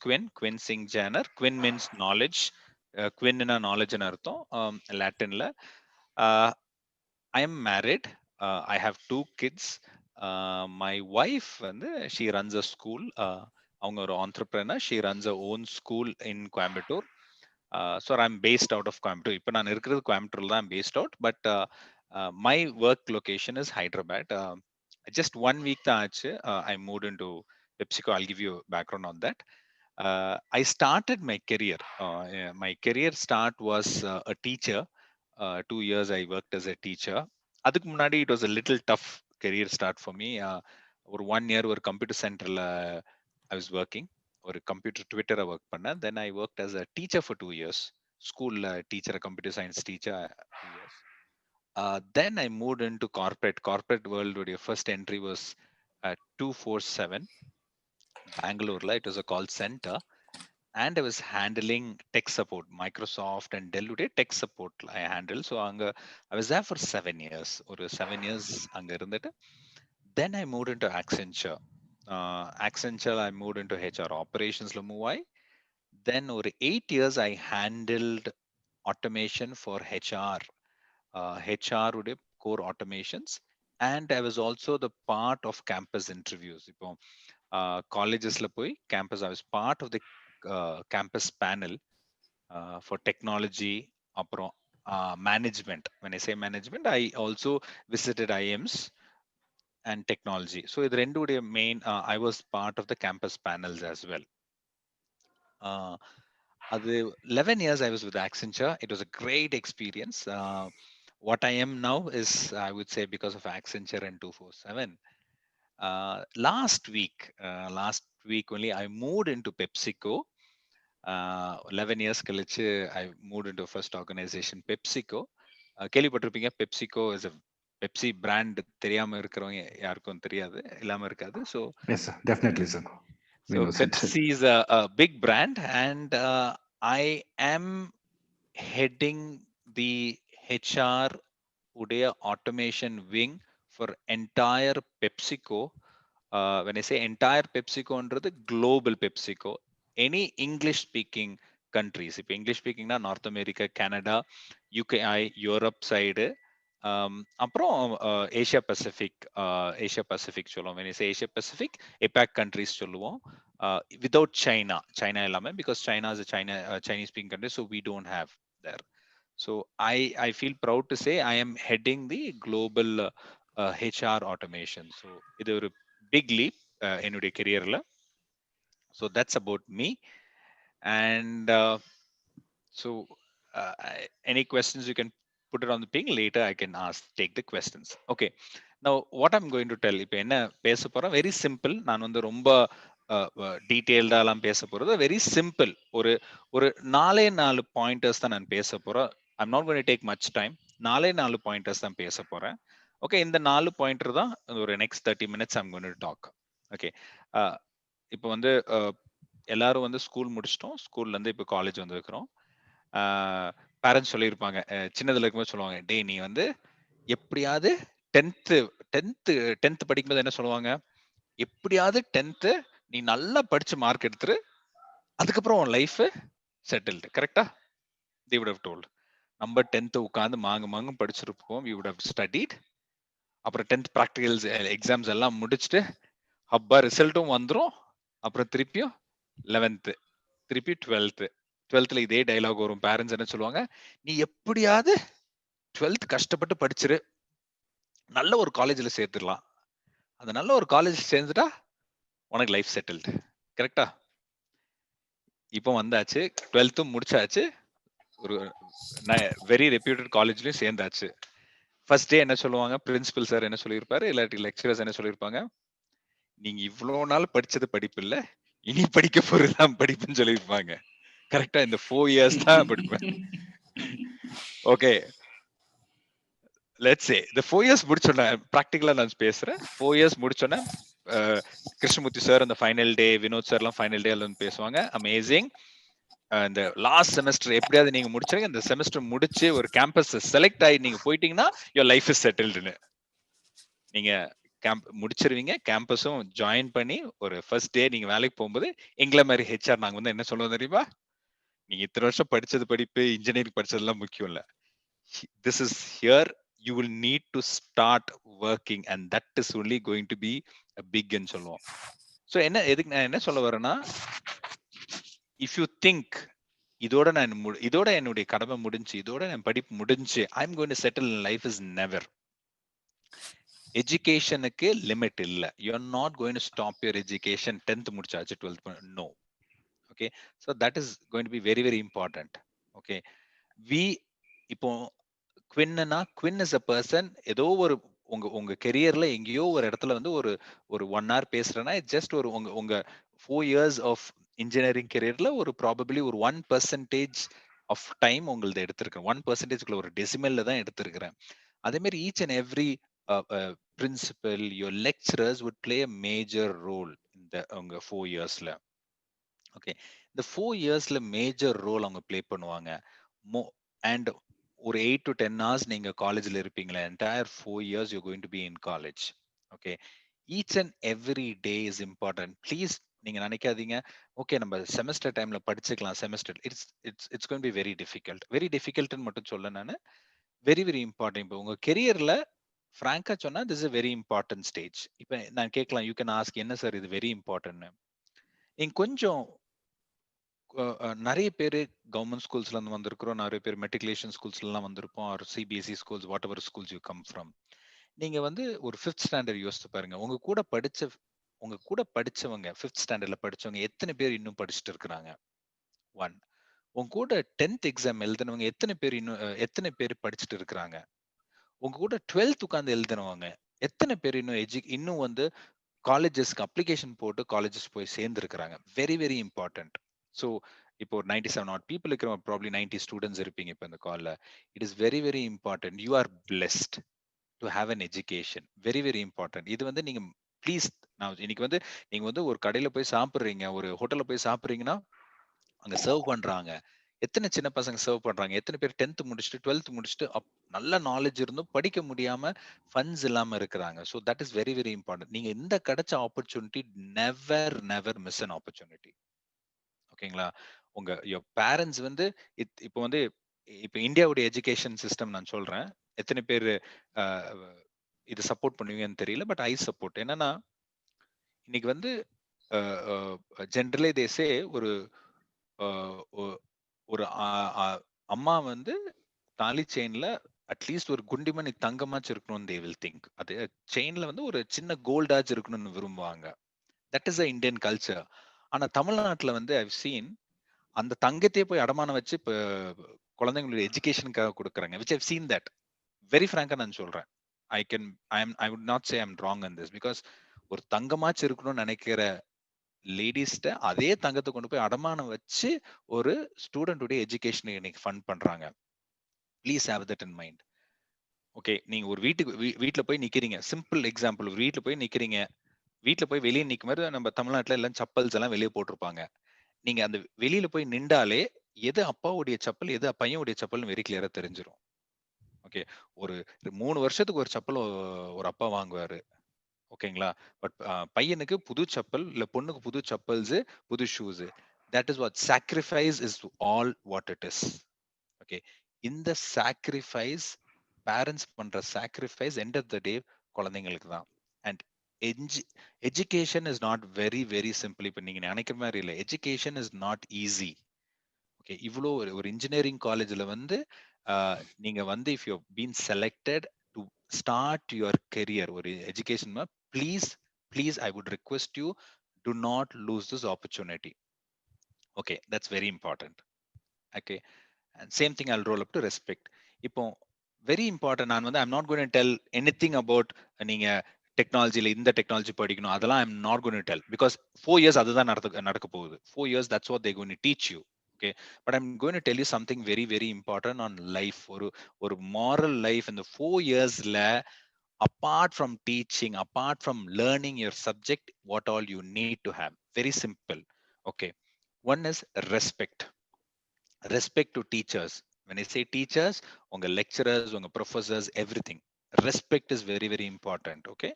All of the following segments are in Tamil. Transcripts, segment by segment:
Quinn Singh Janner. Quinn means knowledge. Quinn in a knowledge in Artham, Latin. I am married. I have 2 kids. My wife, she runs a school. அவங்க ஒரு entrepreneur. She runs her own school in Coimbatore. So I'm based out of Coimbatore. இப்போ நான் இருக்கிறது கோயம்புத்தூர்ல தான் based out, but my work location is Hyderabad. Just 1 week தான் ஆச்சு. I moved into PepsiCo. I'll give you background on that. I started my career. My career start was a teacher. 2 years I worked as a teacher. அதுக்கு முன்னாடி it was a little tough career start for me. ஒரு 1 year ஒரு கம்ப்யூட்டர் சென்டர்ல I was working. ஒரு கம்ப்யூட்டர் ட்விட்டரை ஒர்க் பண்ணேன். Then I worked as a teacher for 2 years. ஸ்கூல்ல teacher, computer science teacher 2 years. Then I moved into corporate world. Your first entry was 247 Bangalore. It was a call center, and I was handling tech support, Microsoft and Dell tech support I handled. So I was there for 7 years, or 7 years anga irundittu. Then I moved into Accenture. Accenture I moved into HR operations la move I. Then over 8 years I handled automation for HR. HR would have core automations, and I was also the part of campus interviews. இப்போ collegesல போய் campus, I was part of the campus panel for technology, அப்புறம் management. When I say management, I also visited IMs and technology. So இது ரெண்டுடைய main, I was part of the campus panels as well. அது 11 years I was with Accenture. It was a great experience. What I am now is, I would say, because of Accenture and 247. Last week only I moved into PepsiCo. 11 years கழிச்சு I moved into first organization PepsiCo. கேள்விப்பட்டிருப்பீங்க, PepsiCo is a Pepsi brand. தெரியாம இருக்கிறவங்க யாருக்கும் தெரியாது, இல்லாம இருக்காது. So yes sir, definitely sir. So Pepsi is a big brand, and I am heading the HR Udaya automation wing for entire PepsiCo. When I say entire PepsiCo, under the global PepsiCo, any English speaking countries. If English speaking na North America, Canada, UKI, Europe side, அப்புறம் ஏஷியா பசிபிக் சொல்லுவோம். when I say Asia Pacific, APAC countries சொல்லுவோம். Without China எல்லாமே, because China is a Chinese speaking country, so we don't have there. So I feel proud to say I am heading the global HR automation. So இது ஒரு big leap என்னுடைய careerல. So that's about me. And so any questions you can put it on the ping. Later I can take the questions. Okay, now what I'm going to tell, இப்போ என்ன பேச போறேன், very simple. நான் ரொம்ப டீடைல்டாலாம் பேச போறது வெரி சிம்பிள். ஒரு 4 பாயிண்டர்ஸ் தான் நான் பேச போறேன். I'm not going to take much time. 4 pointers தான் பேச போறேன். ஓகே, இந்த 4 பாயிண்டர் தான் ஒரு next 30 minutes I'm going to talk. Okay, இப்போ எல்லாரும் ஸ்கூல் முடிச்சிட்டோம். ஸ்கூல்ல இருந்து இப்போ காலேஜ் வந்திருக்கிறோம். பேரண்ட்ஸ் சொல்லியிருப்பாங்க, சின்னதுல இருக்கும்போது சொல்லுவாங்க, டே நீ எப்படியாவது 10th படிக்கும்போது என்ன சொல்லுவாங்க, எப்படியாவது 10th நீ நல்லா படிச்சு மார்க் எடுத்துரு, அதுக்கப்புறம் உன் லைஃப் செட்டில்டு. கரெக்டா? they would have told. நம்ம 10th உட்காந்து மாங்கு படிச்சிருப்போம். we would have studied. அப்புறம் 10th ப்ராக்டிகல்ஸ் எக்ஸாம்ஸ் எல்லாம் முடிச்சுட்டு அப்பா ரிசல்ட்டும் வந்துரும். அப்புறம் திருப்பியும் 11th, திருப்பி 12th இதே டைலாக் வரும். பேரண்ட்ஸ் என்ன சொல்லுவாங்க, நீ எப்படியாவது 12th கஷ்டப்பட்டு படிச்சிரு, நல்ல ஒரு காலேஜ்ல சேர்த்துடலாம், அந்த நல்ல ஒரு காலேஜ் சேர்ந்துட்டா உனக்கு லைஃப் செட்டில்டு. கரெக்டா? இப்போ வந்தாச்சு, 12th முடிச்சாச்சு, ஒரு வெரி ரெப்யூட்டட் காலேஜ்லயும் சேர்ந்தாச்சு. ஃபர்ஸ்ட் டே என்ன சொல்லுவாங்க, பிரின்சிபல் சார் என்ன சொல்லியிருப்பாரு, இல்லாட்டி லெக்சரர்ஸ் என்ன சொல்லியிருப்பாங்க, நீங்க இவ்வளவு நாள் படிச்சது படிப்பு இல்ல, இனி படிக்க போறதுதான் படிப்புன்னு சொல்லியிருப்பாங்க. கரெக்டா? இந்த 4 years தான் படிப்பேன். Okay, let's say the 4 years முடிச்சோன்னா, ப்ராக்டிகலா நான் பேசுறேன். 4 years முடிச்சோன்னா கிருஷ்ணமூர்த்தி சார் அந்த ஃபைனல் டே, வினோத் சார் எல்லாம் ஃபைனல் டே எல்லாம் பேசுவாங்க, அமேசிங், இந்த லாஸ்ட் செமஸ்டர் எப்படியாவது நீங்க முடிச்சிருங்க, இந்த செமஸ்டர் முடிச்சு ஒரு கேம்பஸ் செலக்ட் ஆகி நீங்க போயிட்டீங்கன்னா your life is settled. நீங்க முடிச்சிருவீங்க. கேம்பஸும் ஜாயின் பண்ணி ஒரு ஃபர்ஸ்ட் டே நீங்க வேலைக்கு போகும்போது, எங்கள மாரி ஹெச்ஆர் நாங்க வந்து என்ன சொல்லுவோம் தெரியுமா? நீங்க இத்தன வருஷம் படிச்சது படிப்பு, இன்ஜினியரிங் படிச்சதெல்லாம் முக்கியம் இல்ல. This is here you will need to start working and that is only going to be a big ன்னு சொல்லுவோம். சோ எதுக்கு நான் என்ன சொல்ல வரேன்னா, if you think இதோட என்னுடைய கடமை முடிஞ்சு, இதோட என் படிப்பு முடிஞ்சு, I'm going to settle in life is never. எஜுகேஷனுக்கு லிமிட் இல்ல. You are not going to stop your education 10th முடிச்சாச்சு 12th no. Okay. So that is going to be very, very important. Okay. We இப்போ குவின் இஸ் அ பர்சன் ஏதோ ஒரு உங்க உங்க கெரியர்ல எங்கேயோ ஒரு இடத்துல வந்து ஒரு ஒரு 1 hour பேசுறேன்னா ஜஸ்ட் ஒரு உங்க உங்க 4 years ஆஃப் இன்ஜினியரிங் கெரியர்ல ஒரு ப்ராபபிளி ஒரு 1% ஆஃப் டைம் உங்களது எடுத்திருக்கேன். 1% ஒரு டெசிமல்ல தான் எடுத்திருக்கிறேன். அதே மாதிரி each and every principal your lecturers would play a major role இந்த உங்க 4 yearsல. ஓகே, இந்த 4 yearsல மேஜர் ரோல் அவங்க பிளே பண்ணுவாங்க. அண்ட் ஒரு 8 to 10 hours நீங்க காலேஜ்ல இருப்பீங்களா, entire 4 years you're going to be in college. Okay, each and every day is important. Please நீங்க நினைக்காதீங்க ஓகே நம்ம செமஸ்டர் டைம்ல படிச்சுக்கலாம், semester it's going be very difficult. Very டிஃபிகல்ட்னு மட்டும் சொல்ல நான், வெரி வெரி இம்பார்ட்டன்ட். இப்போ உங்க கெரியர்ல ஃப்ராங்கா சொன்னா this is very important stage. இப்போ நான் கேட்கலாம், யூ கேன் ஆஸ்க் என்ன சார் இது வெரி இம்பார்ட்டன்ட்னு. நீங்க கொஞ்சம் நிறைய பேர் கவர்மெண்ட் ஸ்கூல்ஸ்ல இருந்து வந்திருக்கிறோம், நிறைய பேர் மெட்ரிகுலேஷன் ஸ்கூல்ஸ்ல எல்லாம் வந்திருப்போம், or CBSE schools, whatever schools you come from. நீங்க வந்து ஒரு 5th ஸ்டாண்டர்ட் யோசிச்சு பாருங்க, உங்க கூட படிச்சவங்க 5th ஸ்டாண்டர்ட்ல படிச்சவங்க எத்தனை பேர் இன்னும் படிச்சுட்டு இருக்கிறாங்க? ஒன். உங்க கூட 10th எக்ஸாம் எழுதினவங்க எத்தனை பேர் படிச்சுட்டு இருக்கிறாங்க? உங்க கூட 12th உட்கார்ந்து எழுதினவங்க எத்தனை பேர் இன்னும் வந்து காலேஜஸ்க்கு அப்ளிகேஷன் போட்டு காலேஜஸ் போய் சேர்ந்து இருக்கிறாங்க? Very very important. ஸோ இப்போ ஒரு 97 odd people இருக்கிற, ப்ராப்ளி 90 ஸ்டூடெண்ட்ஸ் இருப்பீங்க இப்போ இந்த கால்ல. It is very very important. You are blessed to have an education. Very very important. இது வந்து நீங்க ப்ளீஸ், நான் இன்னைக்கு வந்து நீங்க வந்து ஒரு கடையில போய் சாப்பிடுறீங்க, ஒரு ஹோட்டல்ல போய் சாப்பிடுறீங்கன்னா அங்க சர்வ் பண்றாங்க. எத்தனை சின்ன பசங்க சர்வ் பண்றாங்க? எத்தனை பேர் 10th முடிச்சுட்டு 12th முடிச்சுட்டு நல்ல நாலேஜ் இருந்தும் படிக்க முடியாம ஃபண்ட்ஸ் இல்லாம இருக்கிறாங்க. So that is very very important. நீங்க இந்த கிடைச்ச opportunity never never miss an opportunity. ஓகேங்களா? உங்க யுவர் பேரண்ட்ஸ் வந்து இப்போ வந்து இப்போ இந்தியாவுடைய எஜுகேஷன் சிஸ்டம் நான் சொல்றேன். எத்தனை பேர் இது சப்போர்ட் பண்ணுவீங்கன்னு தெரியல, பட் ஐ சப்போர்ட். என்னன்னா இன்னைக்கு வந்து ஜென்ரலி தேசே ஒரு ஒரு அம்மா வந்து தாலி செயின்ல அட்லீஸ்ட் ஒரு குண்டிமணி தங்கமாச்சும் இருக்கணும்னு தே வில் திங்க். அது செயின்ல வந்து ஒரு சின்ன கோல்டாச்சும் இருக்கணும்னு விரும்புவாங்க. That is a Indian culture. ஆனா தமிழ்நாட்டுல வந்து ஐவ் சீன் அந்த தங்கத்தையே போய் அடமானம் வச்சு இப்ப குழந்தைங்களுடைய எஜுகேஷனுக்காக கொடுக்குறாங்க. Which I've seen that. Very ஃப்ராங்கா நான் சொல்றேன். I would not say I am wrong in this. Because ஒரு தங்கமாச்சு இருக்கணும்னு நினைக்கிற லேடிஸ்ட அதே தங்கத்தை கொண்டு போய் அடமானம் வச்சு ஒரு ஸ்டூடெண்டுடைய எஜுகேஷனை இன்னைக்கு ஃபண்ட் பண்றாங்க. Please have that in mind. Okay, நீங்க ஒரு வீட்டுல போய் நிக்கிறீங்க. சிம்பிள் எக்ஸாம்பிள், ஒரு வீட்டுல போய் நிக்கிறீங்க. வீட்டுல போய் வெளியே நிக்கும் போது நம்ம தமிழ்நாட்டுல எல்லாம் சப்பல்ஸ் எல்லாம் வெளியே போட்டிருப்பாங்க. நீங்க அந்த வெளியில போய் நின்றாலே எது அப்பாவுடைய செப்பல் எது பையனுடைய செப்பல்னு வெரி கிளியரா தெரிஞ்சிடும். ஓகே, ஒரு 3 வருஷத்துக்கு ஒரு செப்பல் ஒரு அப்பா வாங்குவாரு. ஓகேங்களா? பட் பையனுக்கு புது செப்பல் இல்ல பொண்ணுக்கு புது செப்பல்ஸ், புது shoes. That is what sacrifice is all what it is. Okay, இந்த சாக்ரிஃபைஸ் பேரண்ட்ஸ் பண்ற sacrifice end of the day குழந்தைங்களுக்கு தான். And education is not very very simple. இப்போ நீங்க நினைக்கிற மாதிரி இல்லை. Education is not easy. Okay, இவ்வளோ ஒரு இன்ஜினியரிங் காலேஜ்ல வந்து நீங்க வந்து if you been selected to start your career ஒரு education, please please I would request you to not lose this opportunity. Okay, that's very important. Okay, and same thing Jal role up to respect. இப்போ வெரி இம்பார்ட்டன்ட். நான் வந்து I'm not going to tell anything about நீங்க டெக்னாலஜில இந்த டெக்னாலஜி படிக்கணும் அதெல்லாம் I'm not going to tell. Because 4 years அதுதான் நடக்க போகுது. 4 years that's what they're going to teach you. Okay, but I'm going to tell you something very very important on life. ஒரு moral life in the 4 yearsல, apart from teaching, apart from learning your subject, what all you need to have, very simple. Okay, one is respect. Respect to teachers. When I say teachers, உங்க lecturers, உங்க professors, everything. Respect is very very important. Okay,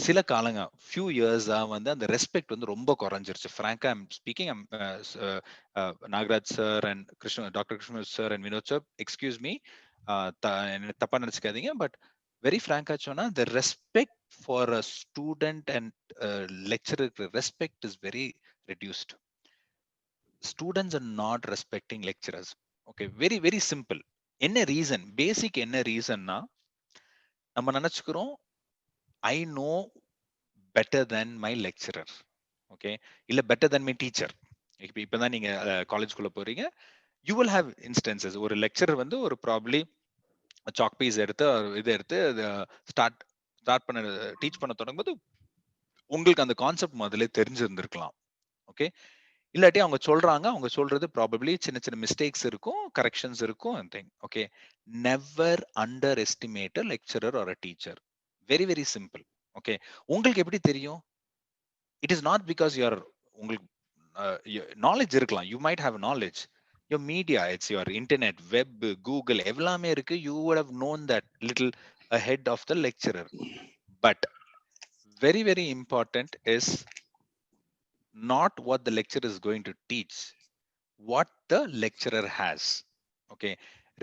சில காலங்க ஃபியூ இயர்ஸா வந்து அந்த ரெஸ்பெக்ட் வந்து ரொம்ப குறைஞ்சிருச்சு. ஃப்ராங்கா I'm speaking I'm Nagaraj sir and doctor Krishna sir and Vinod sir, excuse me, என்ன தப்பா நினைச்சுக்காதீங்க. பட் வெரி ஃப்ராங்கா சொன்னா the respect for a student and lecturer respect is very reduced. Students are not respecting lecturers. Okay, very very simple. என்ன ரீசன், பேசிக் என்ன ரீசன்னா, நம்ம நினைச்சுக்கிறோம் I know better than my lecturer. Okay, இல்ல பெட்டர் தென் மை டீச்சர். இப்பதான் நீங்க காலேஜ்குள்ள போறீங்க, யூ வில் ஹேவ் இன்ஸ்டன்சஸ். ஒரு லெக்சரர் வந்து ஒரு ப்ராப்ளி சாக் பீஸ் எடுத்து இதை எடுத்து ஸ்டார்ட் ஸ்டார்ட் பண்ண டீச் பண்ண தொடங்கும்போது உங்களுக்கு அந்த கான்செப்ட் முதல்ல தெரிஞ்சிருந்திருக்கலாம். ஓகே, இல்லாட்டி அவங்க சொல்றாங்க, அவங்க சொல்றது ப்ராபப்ளி சின்ன சின்ன மிஸ்டேக்ஸ் இருக்கும், கரெக்ஷன்ஸ் இருக்கும். Okay, never underestimate a lecturer or a teacher. Very very simple. Okay, உங்களுக்கு எப்படி தெரியும்? It is not because you're, உங்களுக்கு நாலேஜ் இருக்கலாம், you might have knowledge, your media, it's your internet, web, Google, எல்லாமே இருக்கு. You would have known that little ahead of the lecturer. But very very important is not what the lecturer is going to teach, what the lecturer has. Okay,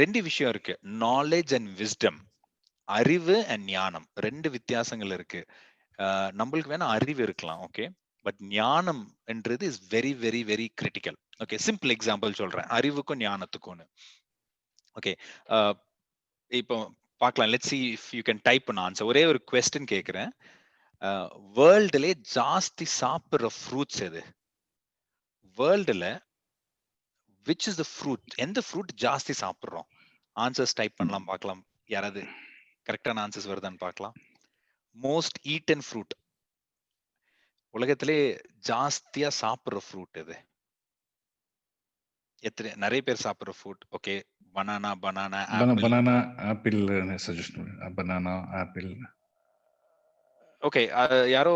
ரெண்டு விஷயம் இருக்கு, knowledge and wisdom. அறிவு and ஞானம் ரெண்டு வித்தியாசங்கள் இருக்கு. நம்மளுக்கு வேணா அறிவு இருக்கலாம், ஓகே, பட் ஞானம் என்றது is very very very critical. Okay, simple example சொல்றேன் அறிவுக்கும் ஞானத்துக்கும். ஓகே, இப்போ பார்க்கலாம். Let's see if you can type an answer. ஒரே ஒரு கொஸ்டின் கேட்கிறேன். வேர்ல்டுல ஜாஸ்தி சாப்பிடுற ஃப்ரூட்ஸ் எது? வேர்ல்டுல which is the fruit, எந்த ஃப்ரூட் ஜாஸ்தி சாப்பிடுறோம்? ஆன்சர்ஸ் டைப் பண்ணலாம், பார்க்கலாம் யாராவது கரெக்டான ஆன்சர்ஸ் வருதான்னு பார்க்கலாம். மோஸ்ட் ஈட்டன் ஃப்ரூட், உலகத்திலே ஜாஸ்தியா சாப்பிடுற ஃப்ரூட் எது? எத்தனை நிறைய பேர் சாப்பிடுற fruit? Okay, banana, banana, apple. Banana, apple suggest banana, apple. Okay, யாரோ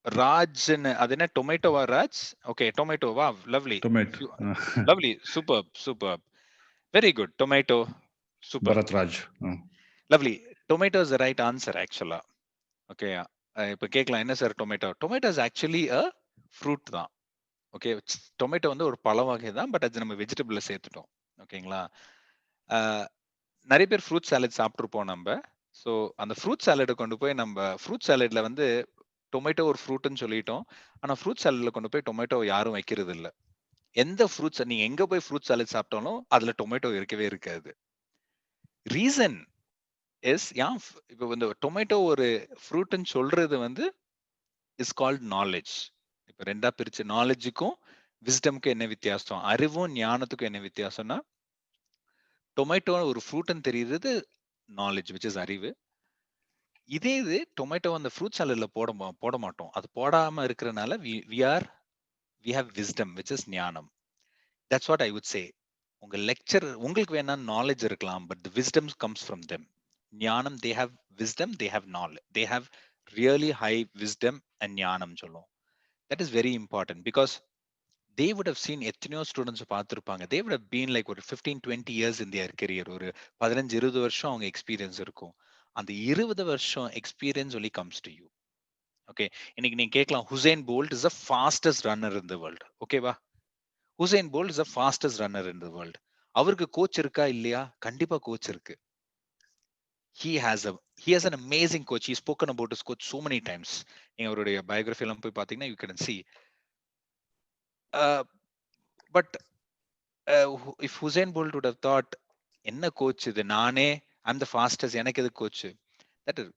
ராஜ்னு, அது என்ன டொமேட்டோவா ராஜ்? ஓகே, டொமேட்டோவா, lovely tomato. Lovely, super super, very good, tomato, super, Bharat Raj. Lovely. Tomato is the right answer ஆக்சுவலா. ஓகே, இப்போ கேட்கலாம் என்ன sir tomato? Tomato is actually a fruit தான். ஓகே, டொமேட்டோ வந்து ஒரு பழ வகை தான், பட் அது நம்ம வெஜிடபிள்ல சேர்த்துட்டோம். ஓகேங்களா? நிறைய பேர் ஃப்ரூட் சாலட் சாப்பிட்ருப்போம் நம்ம. ஸோ அந்த ஃப்ரூட் சாலடை கொண்டு போய் நம்ம ஃப்ரூட் சாலட்ல வந்து டொமேட்டோ ஒரு ஃப்ரூட்னு சொல்லிட்டோம். ஆனா ஃப்ரூட் சாலட்ல கொண்டு போய் டொமேட்டோ யாரும் வைக்கிறது இல்ல. எந்த ஃப்ரூட்ஸ் நீங்க எங்க போய் ஃப்ரூட் சாலட் சாப்பிட்டாலும் அதுல டொமேட்டோ இருக்கவே இருக்காது. ரீசன் இஸ், இப்போ இந்த டொமேட்டோ ஒரு ஃப்ரூட்னு சொல்றது வந்து இஸ் கால்ட் நாலேஜ். இப்போ ரெண்டா பிரிச்சு, நாலேஜுக்கும் விஸ்டம்க்கும் என்ன வித்தியாசம், அறிவும் ஞானத்துக்கும் என்ன வித்தியாசம்னா, டொமேட்டோ ஒரு ஃப்ரூட்னு தெரியுது நாலேஜ் விச் இஸ் அறிவு. இதே இது டொமேட்டோ அந்த ஃப்ரூட் சாலட்ல போட மாட்டோம். அது போடாம இருக்கிறனால we have wisdom which is ஞானம். That's what I would say. உங்க லெக்சர் உங்களுக்கு வேணா நாலேஜ் இருக்கலாம், but the wisdom comes from them. ஞானம், they have wisdom, they have knowledge, they have really high wisdom and ஞானம் சொல்லுவோம். That is very important because they would have seen எத்தனையோ ஸ்டூடெண்ட்ஸ் பார்த்துருப்பாங்க. they would have been like ஒரு 15-20 years in their career. ஒரு 15-20 வருஷம் அவங்க எக்ஸ்பீரியன்ஸ் இருக்கும். அந்த 20 வருஷம் experience only comes to you. Okay, இன்னைக்கு நீங்க கேட்கலாம், Usain Bolt is the fastest runner in the world. ஓகேவா? Usain Bolt is the fastest runner in the world. அவருக்கு கோச் இருக்கா இல்லையா? கண்டிப்பா கோச் இருக்கு. he has an amazing coach. He's spoken about his coach so many times. நீங்க அவருடைய பயோகிராஃபி எல்லாம் போய் பாத்தீங்கன்னா you can see. But if Usain Bolt would have thought, என்ன கோச் இது, நானே I'm the fastest, எனக்கு எது coach? That is,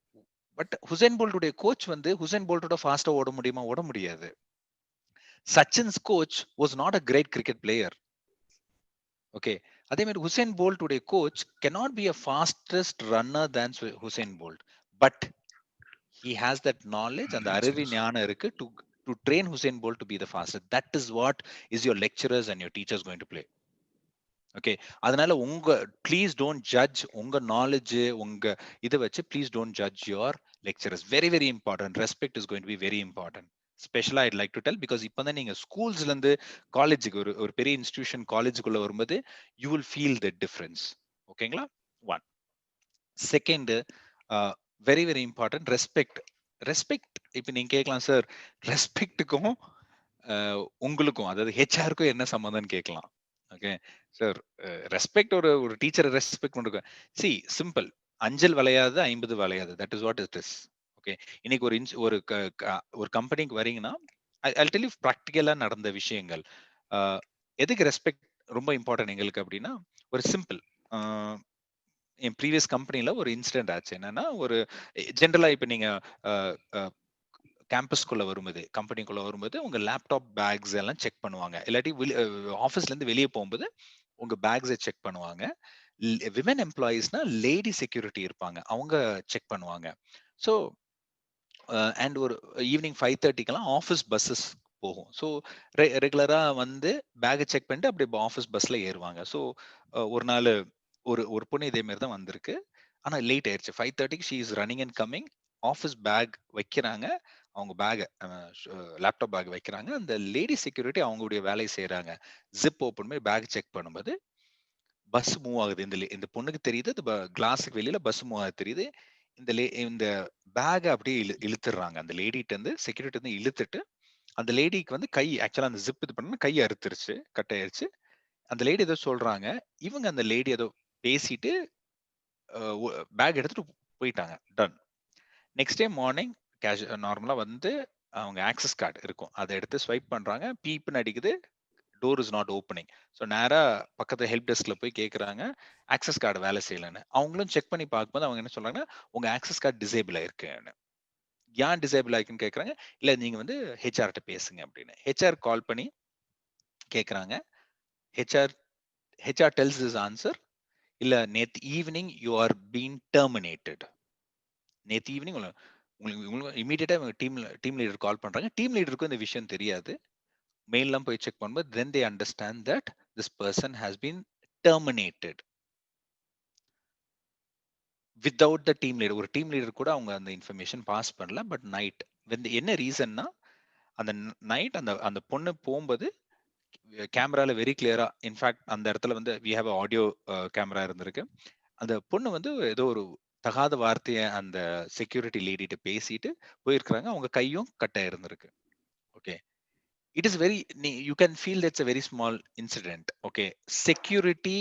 but Usain போல்ட்டுடைய கோச் வந்து ஹுசைன் போல்ட்டோட ஃபாஸ்டா ஓட முடியுமா? ஓட முடியாது. Sachin's coach was not a great cricket player. Okay, அதே மாதிரி ஹுசைன் போல்ட்டுடைய coach cannot be a fastest runner than Usain Bolt, but he has that knowledge, and the அறிவு ஞானம் இருக்கு to train Hussein Bolt to be the fastest. That is what is your lecturers and your teachers going to play. Okay, அதனால ப்ளீஸ் டோன்ட் ஜட்ஜ் உங்க நாலேஜ், உங்க இதை வச்சு please don't judge your lecturers. Very very important. Respect is going to be very important. ஸ்பெஷலா I'd like to tell, because இப்போ தான் நீங்க ஸ்கூல்ஸ்ல இருந்து காலேஜுக்கு ஒரு பெரிய இன்ஸ்டிடியூஷன் காலேஜுக்குள்ள வரும்போது you will feel the difference. ஓகேங்களா? One. Second, very very important, respect. Respect இப்ப நீங்க கேட்கலாம் சார், ரெஸ்பெக்ட்டுக்கும் உங்களுக்கும் அதாவது ஹெச்ஆருக்கும் என்ன சம்மந்தம்னு கேட்கலாம். ஓகே. சார் ரெஸ்பெக்ட் ஒரு ஒரு டீச்சரை ரெஸ்பெக்ட் பண்றது. சி சிம்பிள். அஞ்சல் வளையாது, 50 வளையாது. That is what it is. Okay. இன்னைக்கு ஒரு ஒரு ஒரு கம்பெனிக்கு வரீங்கன்னா, ஐல் டெல் யூ பிராக்டிகலா நடந்த விஷயங்கள். அ எதுக்கு ரெஸ்பெக்ட் ரொம்ப இம்பார்ட்டன்ட் எங்களுக்கு அப்டின்னா, ஒரு சிம்பிள். அ என் ப்ரீவியஸ் கம்பெனில ஒரு இன்சிடென்ட் ஆச்சு. என்னன்னா, ஒரு ஜெனரலா இப்ப நீங்க அ அ கேம்பஸ்க்குள்ள வரும்போது, கம்பெனிக்குள்ள வரும்போது, உங்க லேப்டாப் பேக்ஸ் எல்லாம் செக் பண்ணுவாங்க. இல்லாட்டி ஆஃபீஸ்ல இருந்து வெளிய போம்போது, உங்க பேக்ஸ செக் பண்ணுவாங்க. விமன் எம்ப்ளாயீஸ்னா லேடி செக்யூரிட்டி இருப்பாங்க. அவங்க செக் பண்ணுவாங்க. ஸோ அண்ட் ஒரு ஈவினிங் 5:30க்கெல்லாம் ஆஃபீஸ் பஸ்ஸஸ் போகும். ஸோ ரெகுலரா வந்து பேக்க செக் பண்ணிட்டு அப்படியே ஆஃபீஸ் பஸ்ல ஏறுவாங்க. ஸோ ஒரு நாளு ஒரு ஒரு பொண்ணு இதே மாரி தான் வந்திருக்கு. ஆனா லேட் ஆயிருச்சு. 5:30க்கு she is running and coming. Office bag வைக்கிறாங்க. அவங்க பேக்க லேப்டாப் பேக் வைக்கிறாங்க. அந்த லேடி செக்யூரிட்டி அவங்களுடைய வேலைய செய்றாங்க. ஜிப் ஓப்பன் பண்ணி பேக் செக் பண்ணும்போது, பஸ் மூவ் ஆகுது. இந்த பொண்ணுக்கு தெரியுது. இந்த கிளாஸுக்கு வெளியில பஸ் மூவ் ஆகுது தெரியுது. இந்த பேக்க அப்படியே இழுத்துடுறாங்க. அந்த லேடிட்ட இருந்து செக்யூரிட்டி வந்து இழுத்துட்டு, அந்த லேடிக்கு வந்து கை ஆக்சுவலா அந்த ஜிப் இது பண்ணா கை அறுத்துருச்சு. கட் ஆயிருச்சு. அந்த லேடி ஏதோ சொல்றாங்க. இவங்க அந்த லேடி ஏதோ பேசிட்டு அ ஒ பேக் எடுத்துட்டு போயிட்டாங்க. டன். நெக்ஸ்ட் டே மார்னிங் நார்மலா வந்து அவங்க ஆக்சஸ் கார்டு இருக்கும். அத எடுத்து ஸ்வைப் பண்றாங்க. பீப்ன்னு அடிக்குது. Door is not opening. So நேரா பக்கத்து ஹெல்ப் டெஸ்க்ல போய் கேட்கறாங்க. ஆக்சஸ் கார்டு வேலை செய்யலன்னு. அவங்களும் செக் பண்ணி பார்க்கும்போது அவங்க என்ன சொல்றாங்கன்னா, உங்க ஆக்சஸ் கார்டு டிசேபிள் ஆயிருக்குன்னு. ஏன் டிசேபிள் ஆயிருக்குன்னு கேட்கறாங்க. இல்ல நீங்க வந்து ஹெச்ஆர்ட்ட பேசுங்க அப்படின்னு. ஹெச்ஆர் கால் பண்ணி கேட்கறாங்க. HR HR tells this answer. இல்ல நேத்து evening you are been terminated. நேத்து ஈவினிங் உங்களுக்கு உங்களுக்கு இமிடியேட்டா டீம் லீடர் கால் பண்றாங்க. டீம் லீடருக்கும் இந்த விஷயம் தெரியாது. மெயில்லாம் போய் செக் பண்ணும்போது then they understand that this person has been terminated without the team leader. ஒரு டீம் லீடர் கூட அவங்க அந்த இன்ஃபர்மேஷன் பாஸ் பண்ணல. பட் நைட் என்ன ரீசன்னா அந்த நைட் அந்த அந்த பொண்ணு போகும்போது கேமரால வெரி கிளியரா இன்ஃபேக்ட் அந்த இடத்துல வந்து வி ஹேவ் ஆடியோ கேமரா இருந்திருக்கு. அந்த பொண்ணு வந்து ஏதோ ஒரு தகாத வார்த்தைய அந்த செக்யூரிட்டி லேடிட்ட பேசிட்டு போயிருக்கிறாங்க. அவங்க கையும் கட் ஆயிருந்திருக்கு. Okay. It is very you can feel that's a very small incident. Okay. Security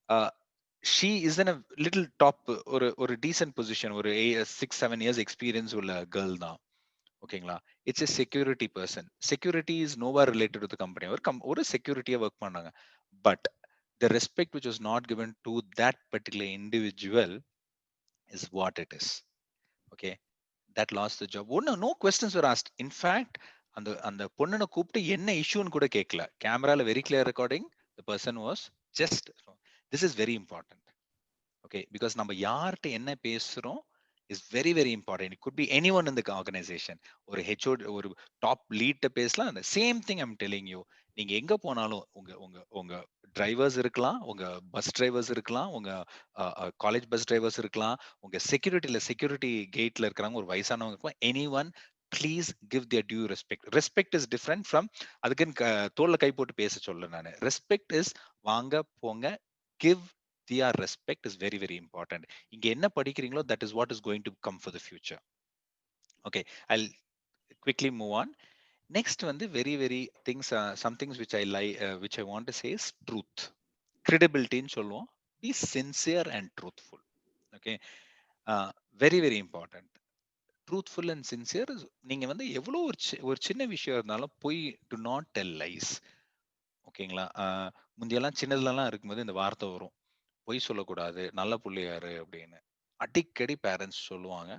a she is in a little top ஒரு டீசென்ட் பொசிஷன். ஒரு 6, 7 இயர்ஸ் எக்ஸ்பீரியன்ஸ் உள்ள கேர்ள் தான். ஓகேங்களா? It's a security person. Security is nowhere related with company. ஒரு செக்யூரிட்டியா வொர்க் பண்ணாங்க. But the respect which was not given to that particular individual is what it is. Okay. That lost the job. No questions were asked. In fact, அந்த அந்த பொண்ணனை கூப்பிட்டு என்ன இஷ்யூன்னு கூட கேட்கல. கேமரால very clear recording. The person was just. This is very important. Okay. Because நம்ம யார்கிட்ட என்ன பேசுறோம் is very very important. It could be any one in the organisation. ஒரு ஹெச்ஓடி ஒரு டாப் லீட்ட பேசலாம். அந்த same thing I'm telling you. நீங்க எங்க போனாலும் உங்க உங்க உங்க டிரைவர்ஸ் இருக்கலாம், உங்க பஸ் டிரைவர்ஸ் இருக்கலாம், உங்க காலேஜ் பஸ் டிரைவர்ஸ் இருக்கலாம், உங்க செக்யூரிட்டி கேட்ல இருக்கிறவங்க ஒரு வயசானவங்க இருக்கலாம். Anyone please give their due respect. Respect is different from அதுக்குன்னு தோல்ல கை போட்டு பேச சொல்ல நான். ரெஸ்பெக்ட் இஸ் வாங்க போங்க give their respect is very very important. இங்க என்ன படிக்கிறீங்களோ that is what is going to come for the future. Okay, I'll quickly move on. Next வந்து very very things some things which I like which I want to say is truth. Credibility ன்னு சொல்லுவோம். Be sincere and truthful. Okay, very very important. Truthful and sincere நீங்க வந்து எவ்வளோ ஒரு சின்ன விஷயம் இருந்தாலும் போய் do not tell lies. ஓகேங்களா? முந்தியெல்லாம் சின்னதுலலாம் இருக்கும்போது இந்த வார்த்தை வரும். பொய் சொல்லக்கூடாது, நல்ல புள்ளையாரு அப்படின்னு. அடிக்கடி பேரண்ட்ஸ் சொல்லுவாங்க.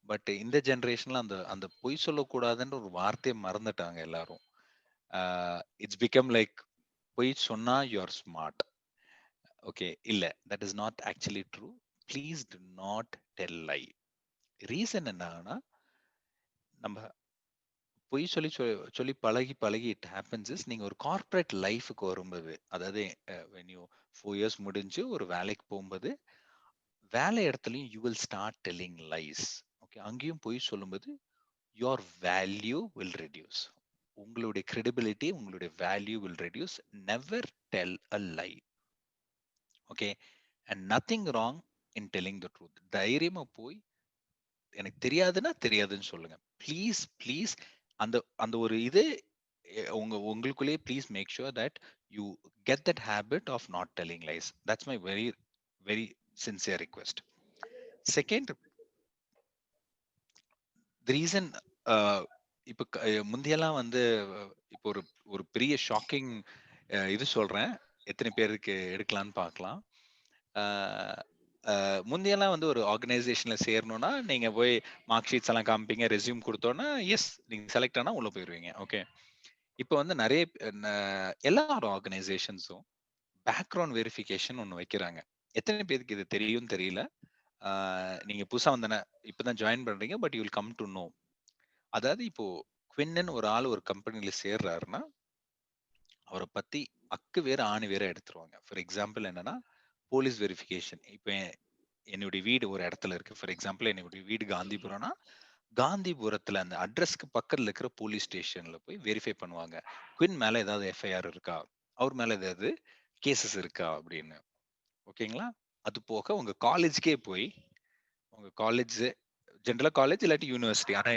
பட் இந்த ஜெனரேஷன்ல அந்த அந்த பொய் சொல்லக்கூடாதுன்ற ஒரு வார்த்தைய மறந்துட்டாங்க எல்லாரும். இட்ஸ் பிகம் லைக் பொய் சொன்னா யூ ஆர் ஸ்மார்ட். ஓகே. இல்ல. That is not actually true. Please do not tell lie. Reason என்னன்னா, நம்ம பொய் சொல்லி சொல்லி பழகி பழகி இட் ஹேப்பன்ஸ் இஸ் நீங்க ஒரு கார்ப்பரேட் லைஃப்க்கு வரும்போது, அதாவது வென் யூ 4 இயர்ஸ் முடிஞ்சு ஒரு வேலைக்கு போகும்போது வேலை இடத்துலயும் you will start telling lies. Okay. அங்கேயும் போய் சொல்லும்போது யோர் வேல்யூ வில் ரெடியூஸ். உங்களுடைய கிரெடிபிலிட்டி உங்களுடைய value will reduce. Never tell a lie. Okay. And nothing wrong in telling the truth. தைரியமா போய் எனக்கு தெரியாதுன்னா தெரியாதுன்னு சொல்லுங்க. ப்ளீஸ், ப்ளீஸ் அந்த அந்த ஒரு இது உங்களுக்குள்ளேயே please make sure that you get that habit of not telling lies. That's my very very sincere request. Second, the reason இப்ப முந்தியெல்லாம் வந்து இப்போ ஒரு ஒரு பெரிய ஷாக்கிங் இது சொல்றேன். எத்தனை பேருக்கு எடுக்கலான்னு பார்க்கலாம். அ அ முந்தியெல்லாம் வந்து ஒரு ஆர்கனைசேஷன்ல சேரணும்னா, நீங்க போய் மார்க் ஷீட்ஸ் எல்லாம் காமிப்பீங்க, ரெஸ்யூம் குடுத்தோனே, எஸ் நீங்க செலக்ட் ஆனா உள்ள போயிருவீங்க. ஓகே. இப்ப வந்து நெறைய எல்லா ஆர்கனைசேஷன்ஸும் பேக்ரவுண்ட் வெரிஃபிகேஷன் ஒண்ணு வைக்கிறாங்க. எத்தனை பேருக்கு இது தெரியும்னு தெரியல. ஆ நீங்க புதுசா இப்பதான் ஜாயின் பண்றீங்க. But you will come to know. அதாவது இப்போ குவின்னு ஒரு ஆள் ஒரு கம்பெனில சேர்றாருன்னா, அவர பத்தி அக்கு வேற, ஆணி வேற எடுத்துருவாங்க. ஃபார் எக்ஸாம்பிள் என்னன்னா, போலீஸ் வெரிஃபிகேஷன். இப்ப என்னுடைய வீடு ஒரு இடத்துல இருக்கு. ஃபார் எக்ஸாம்பிள் என்னுடைய வீடு காந்திபுரம்னா, காந்திபுரத்துல அந்த அட்ரஸ்க்கு பக்கத்துல இருக்கிற போலீஸ் ஸ்டேஷன்ல போய் வெரிஃபை பண்ணுவாங்க. குயின் மேல ஏதாவது எஃப்ஐஆர் இருக்கா? அவர் மேல ஏதாவது கேஸஸ் இருக்கா? அப்படின்னு. ஓகேங்களா? அது போக உங்க காலேஜ்க்கே போய், உங்க காலேஜ் ஜெனரலா காலேஜ் இல்லாட்டி யூனிவர்சிட்டி. ஆனா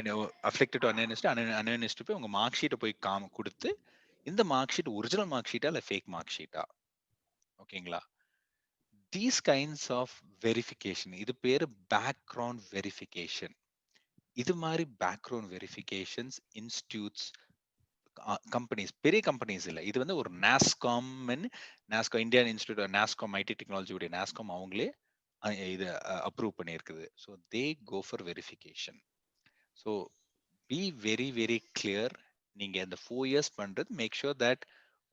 affiliated to Anna university, Anna university போய் உங்க மார்க் ஷீட்ட போய் குடுத்து, இந்த மார்க் ஷீட் ஒரிஜினல் மார்க் ஷீட்டா இல்ல ஃபேக் மார்க் ஷீட்டா? ஓகேங்களா? தீஸ் கைண்ட்ஸ் ஆஃப் வெரிஃபிகேஷன் இது பேரு பேக்ரவுண்ட் வெரிஃபிகேஷன். இது மாரி பேக்ரவுண்ட் வெரிஃபிகேஷன்ஸ் இன்ஸ்டிடியூட்ஸ், கம்பெனிஸ், பெரிய கம்பெனிஸ் இல்ல. இது வந்து ஒரு NASSCOM Indian institute NASSCOM IT technology உடைய நாஸ்காம் அவங்களே இது அப்ரூவ் பண்ணியிருக்குது. So they go for verification. So be very very clear. நீங்க இந்த 4 இயர்ஸ் பண்றது மேக் ஷூர் தட்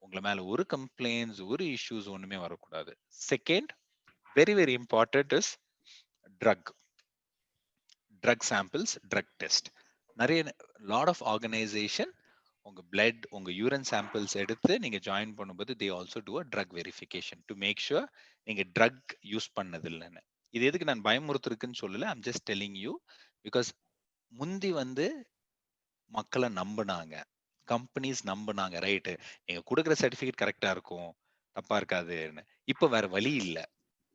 உங்கள மேல ஒரு கம்ப்ளைண்ட்ஸ், ஒரு இஷ்யூஸ் ஒண்ணுமே வரக்கூடாது. Second, very very important is drug drug samples, drug test. நிறைய லாட் ஆஃப் ஆர்கனைசேஷன் உங்க பிளட், உங்க யூரின் சாம்பிள்ஸ் எடுத்து நீங்க ஜாயின் பண்ணும்போது they also do a drug verification to make sure நீங்க ட்ரக் யூஸ் பண்ணது இல்லைன்னு. இது எதுக்கு நான் பயமுறுத்துருக்குன்னு சொல்லல, I'm just telling you. Because முந்தி வந்து மக்களை நம்பினாங்க, கம்பெனிஸ் நம்பினாங்க, ரைட்டு நீங்க கொடுக்குற சர்டிஃபிகேட் கரெக்டா இருக்கும், தப்பா இருக்காதுன்னு. இப்போ வேற வழி இல்லை.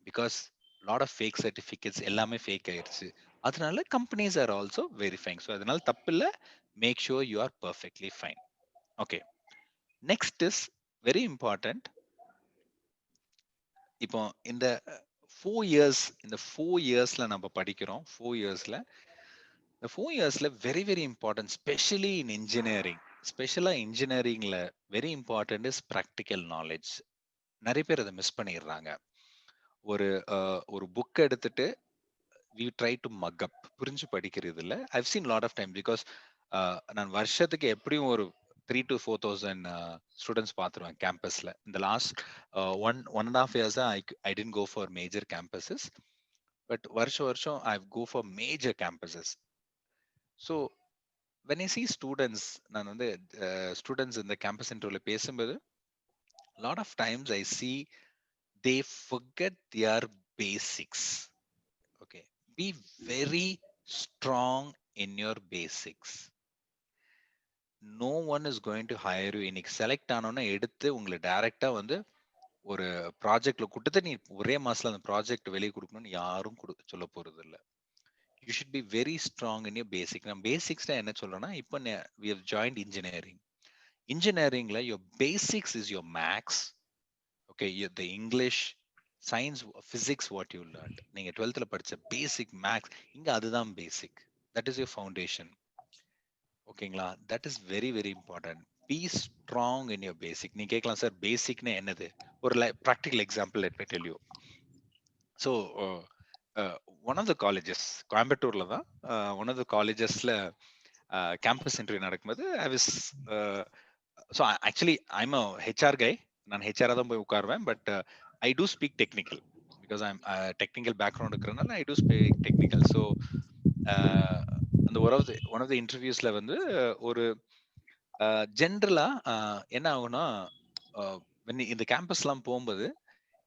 Because lot of fake certificates எல்லாமே ஃபேக் ஆயிடுச்சு. அதனால companies are also verifying. So அதனால தப்பு இல்லை. Make sure you are perfectly fine. Okay. Next is very important. இப்போ இந்த 4 இயர்ஸ், இந்த 4 இயர்ஸ்ல நம்ம படிக்கிறோம். 4 இயர்ஸ்ல இந்த 4 இயர்ஸ்ல very very important, specially in engineering, ஸ்பெஷலா இன்ஜினியரிங்ல very important is practical knowledge. நிறைய பேர் அதை மிஸ் பண்ணிடுறாங்க. ஒரு ஒரு புக் எடுத்துட்டு we try to mug up, புரிஞ்சு படிக்கிறது இல்ல. I've seen lot of time because நான் வருஷத்துக்கு எப்படியும் ஒரு 3 to 4,000 ஸ்டூடெண்ட்ஸ் பார்த்துருவேன் கேம்பஸ்ல. இந்த last one and half years I tend go for major campuses. பட் வருஷம் வருஷம் I go for major campuses. So when I see students, நான் வந்து ஸ்டூடெண்ட்ஸ் இந்த கேம்பஸ் இன்டர்வியூல பேசும்போது lot of times I see they forget their basics. Okay, be very strong in your basics. No one is going to hire you. இன்னைக்கு செலக்ட் ஆனோன்னா எடுத்து உங்களை டைரக்டா வந்து ஒரு ப்ராஜெக்ட்ல கொடுத்து நீ ஒரே மாசத்துல அந்த ப்ராஜெக்ட் வெளியே கொடுக்கணும்னு யாரும் சொல்ல போறது இல்ல. You should be very strong in your basic. நான் பேசிக்ஸ்னா என்ன சொல்றேன்னா, இப்போ we have joined engineering. இன்ஜினியரிங்ல your basics is your maths, okay, the English, science, physics, what you learn. நீங்க 12th படிச்ச பேசிக் மேக்ஸ், இங்க அதுதான் basic. That is your foundation. ஓகேங்களா? That is very very important. Be strong in your basic. நீங்க கேட்கலாம், சார் பேசிக்னு என்னது? ஒரு practical example let me tell you. So one of the colleges கோயம்புத்தூர்ல தான், ஒன் ஆஃப் த காலேஜஸ்ல கேம்பஸ் இன்டர்வியூ நடக்கும்போது I was so actually I'm a HR guy. நான் ஹெச்ஆராக தான் போய் உட்காருவேன். But I do speak technical because I'm technical background இருக்கிறதுனால I do speak technical. So அந்த ஒன் ஆஃப் த இன்டர்வியூஸ்ல வந்து ஒரு ஜென்ரலா என்ன ஆகும்னா, இந்த கேம்பஸ்லாம் போகும்போது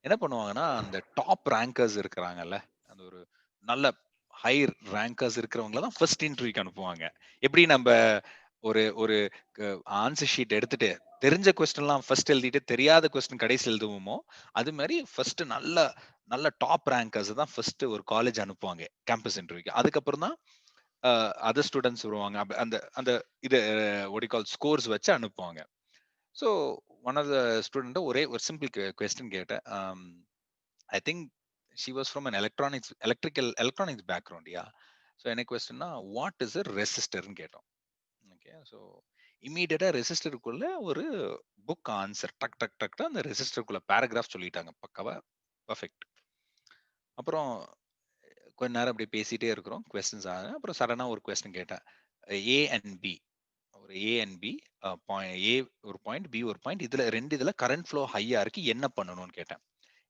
என்ன பண்ணுவாங்கன்னா, அந்த டாப் ரேங்கர்ஸ் இருக்கிறாங்கல்ல, அந்த ஒரு நல்ல ஹை ரேங்கர்ஸ் இருக்கிறவங்கள தான் ஃபர்ஸ்ட் இன்டர்வியூக்கு அனுப்புவாங்க. எப்படி நம்ம ஒரு ஒரு ஆன்சர் ஷீட் எடுத்துட்டு தெரிஞ்ச கொஸ்டின்லாம் ஃபர்ஸ்ட் எழுதிட்டு தெரியாத கொஸ்டின் கடைசி எழுதுவோமோ, அது மாதிரி ஃபர்ஸ்ட் நல்ல நல்ல டாப் ரேங்கர்ஸ் தான் ஃபர்ஸ்ட் ஒரு காலேஜ் அனுப்புவாங்க கேம்பஸ் இன்டர்வியூக்கு. அதுக்கப்புறம் தான் அதர் ஸ்டூடெண்ட்ஸ் வருவாங்க. அந்த அந்த இது வாட் யூ கால் ஸ்கோர்ஸ் வச்சு அனுப்புவாங்க. So one of the student ஒரே ஒரு சிம்பிள் கொஸ்டின் கேட்டேன். I think she was from an electronics background. Yeah. So என்ன கொஸ்டின்னா வாட் இஸ் அ ரெசிஸ்டர்னு கேட்டோம். ஓகே. ஸோ இமீடியட்டா ரெசிஸ்டருக்குள்ள ஒரு புக் ஆன்சர் டக் டக் டக் அந்த ரெசிஸ்டருக்குள்ள பேராகிராஃப் சொல்லிட்டாங்க. பக்காவா பர்ஃபெக்ட். அப்புறம் கொஞ்ச நேரம் அப்படியே பேசிட்டே இருக்கிறோம். கொஸ்டின்ஸ் ஆக அப்புறம் சடனா ஒரு கொஸ்டின் கேட்டேன். ஏ அண்ட் பி ஒரு ஏ அண்ட் பி ஏ ஒரு பாயிண்ட் பி ஒரு பாயிண்ட் இதுல கரண்ட் ஃப்ளோ ஹையா இருக்கு என்ன பண்ணணும்னு கேட்டேன்.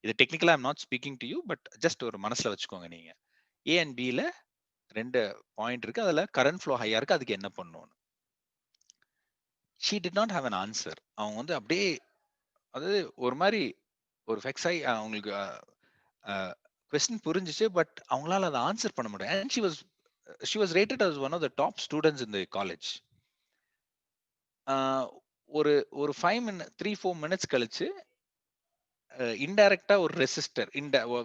இது டெக்னிக்கலா I'm not speaking to you but just ஒரு மனசுல வச்சுக்கோங்க நீங்க. ஏ அண்ட் பில 2 பாயிண்ட் இருக்கு. அதுல கரண்ட் ஃப்ளோ ஹையா இருக்கு. அதுக்கு என்ன பண்ணணும்னு. She did not have an answer. அவங்க வந்து அப்படியே அதாவது ஒரு மாதிரி ஒரு வெக்ஸ் ஆகி அவங்களுக்கு கொஸ்டின் புரிஞ்சிச்சு. பட் அவங்களால அதை ஆன்சர் பண்ண முடியும். And she was rated as one of the top students in the college. ஒரு ஒரு 3-4 மினிட்ஸ் கழிச்சு இன்டைரக்டா ஒரு resistor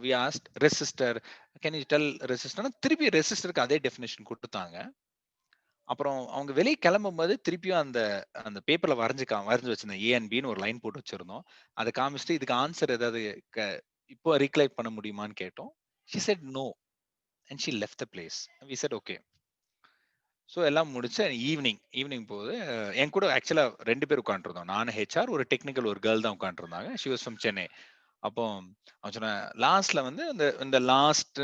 we asked resistor can you tell ரெசிஸ்டர்னா திருப்பி ரெசிஸ்டருக்கு அதே டெஃபினேஷன் கொடுத்தாங்க. அப்புறம் அவங்க வெளியே கிளம்பும் போது திருப்பியும் அந்த அந்த பேப்பர்ல வரைஞ்சு வச்சிருந்தேன். ஏ அண்ட் பின்னு ஒரு லைன் போட்டு வச்சிருந்தோம். அதை காமிச்சிட்டு இதுக்கு ஆன்சர் ஏதாவது இப்போ ரீகலெக்ட் பண்ண முடியுமான்னு கேட்டோம். she said no and she left the place. we said okay. So எல்லாம் முடிச்சு ஈவினிங் போது என் கூட ஆக்சுவலா 2 பேர் உட்காந்துருந்தோம். நான் ஹெச்ஆர் ஒரு டெக்னிக்கல் ஒரு கேர்ள் தான் உட்காந்துருந்தாங்க. She was from Chennai. அப்போ அவன் சொன்னேன் லாஸ்ட்ல வந்து இந்த லாஸ்ட்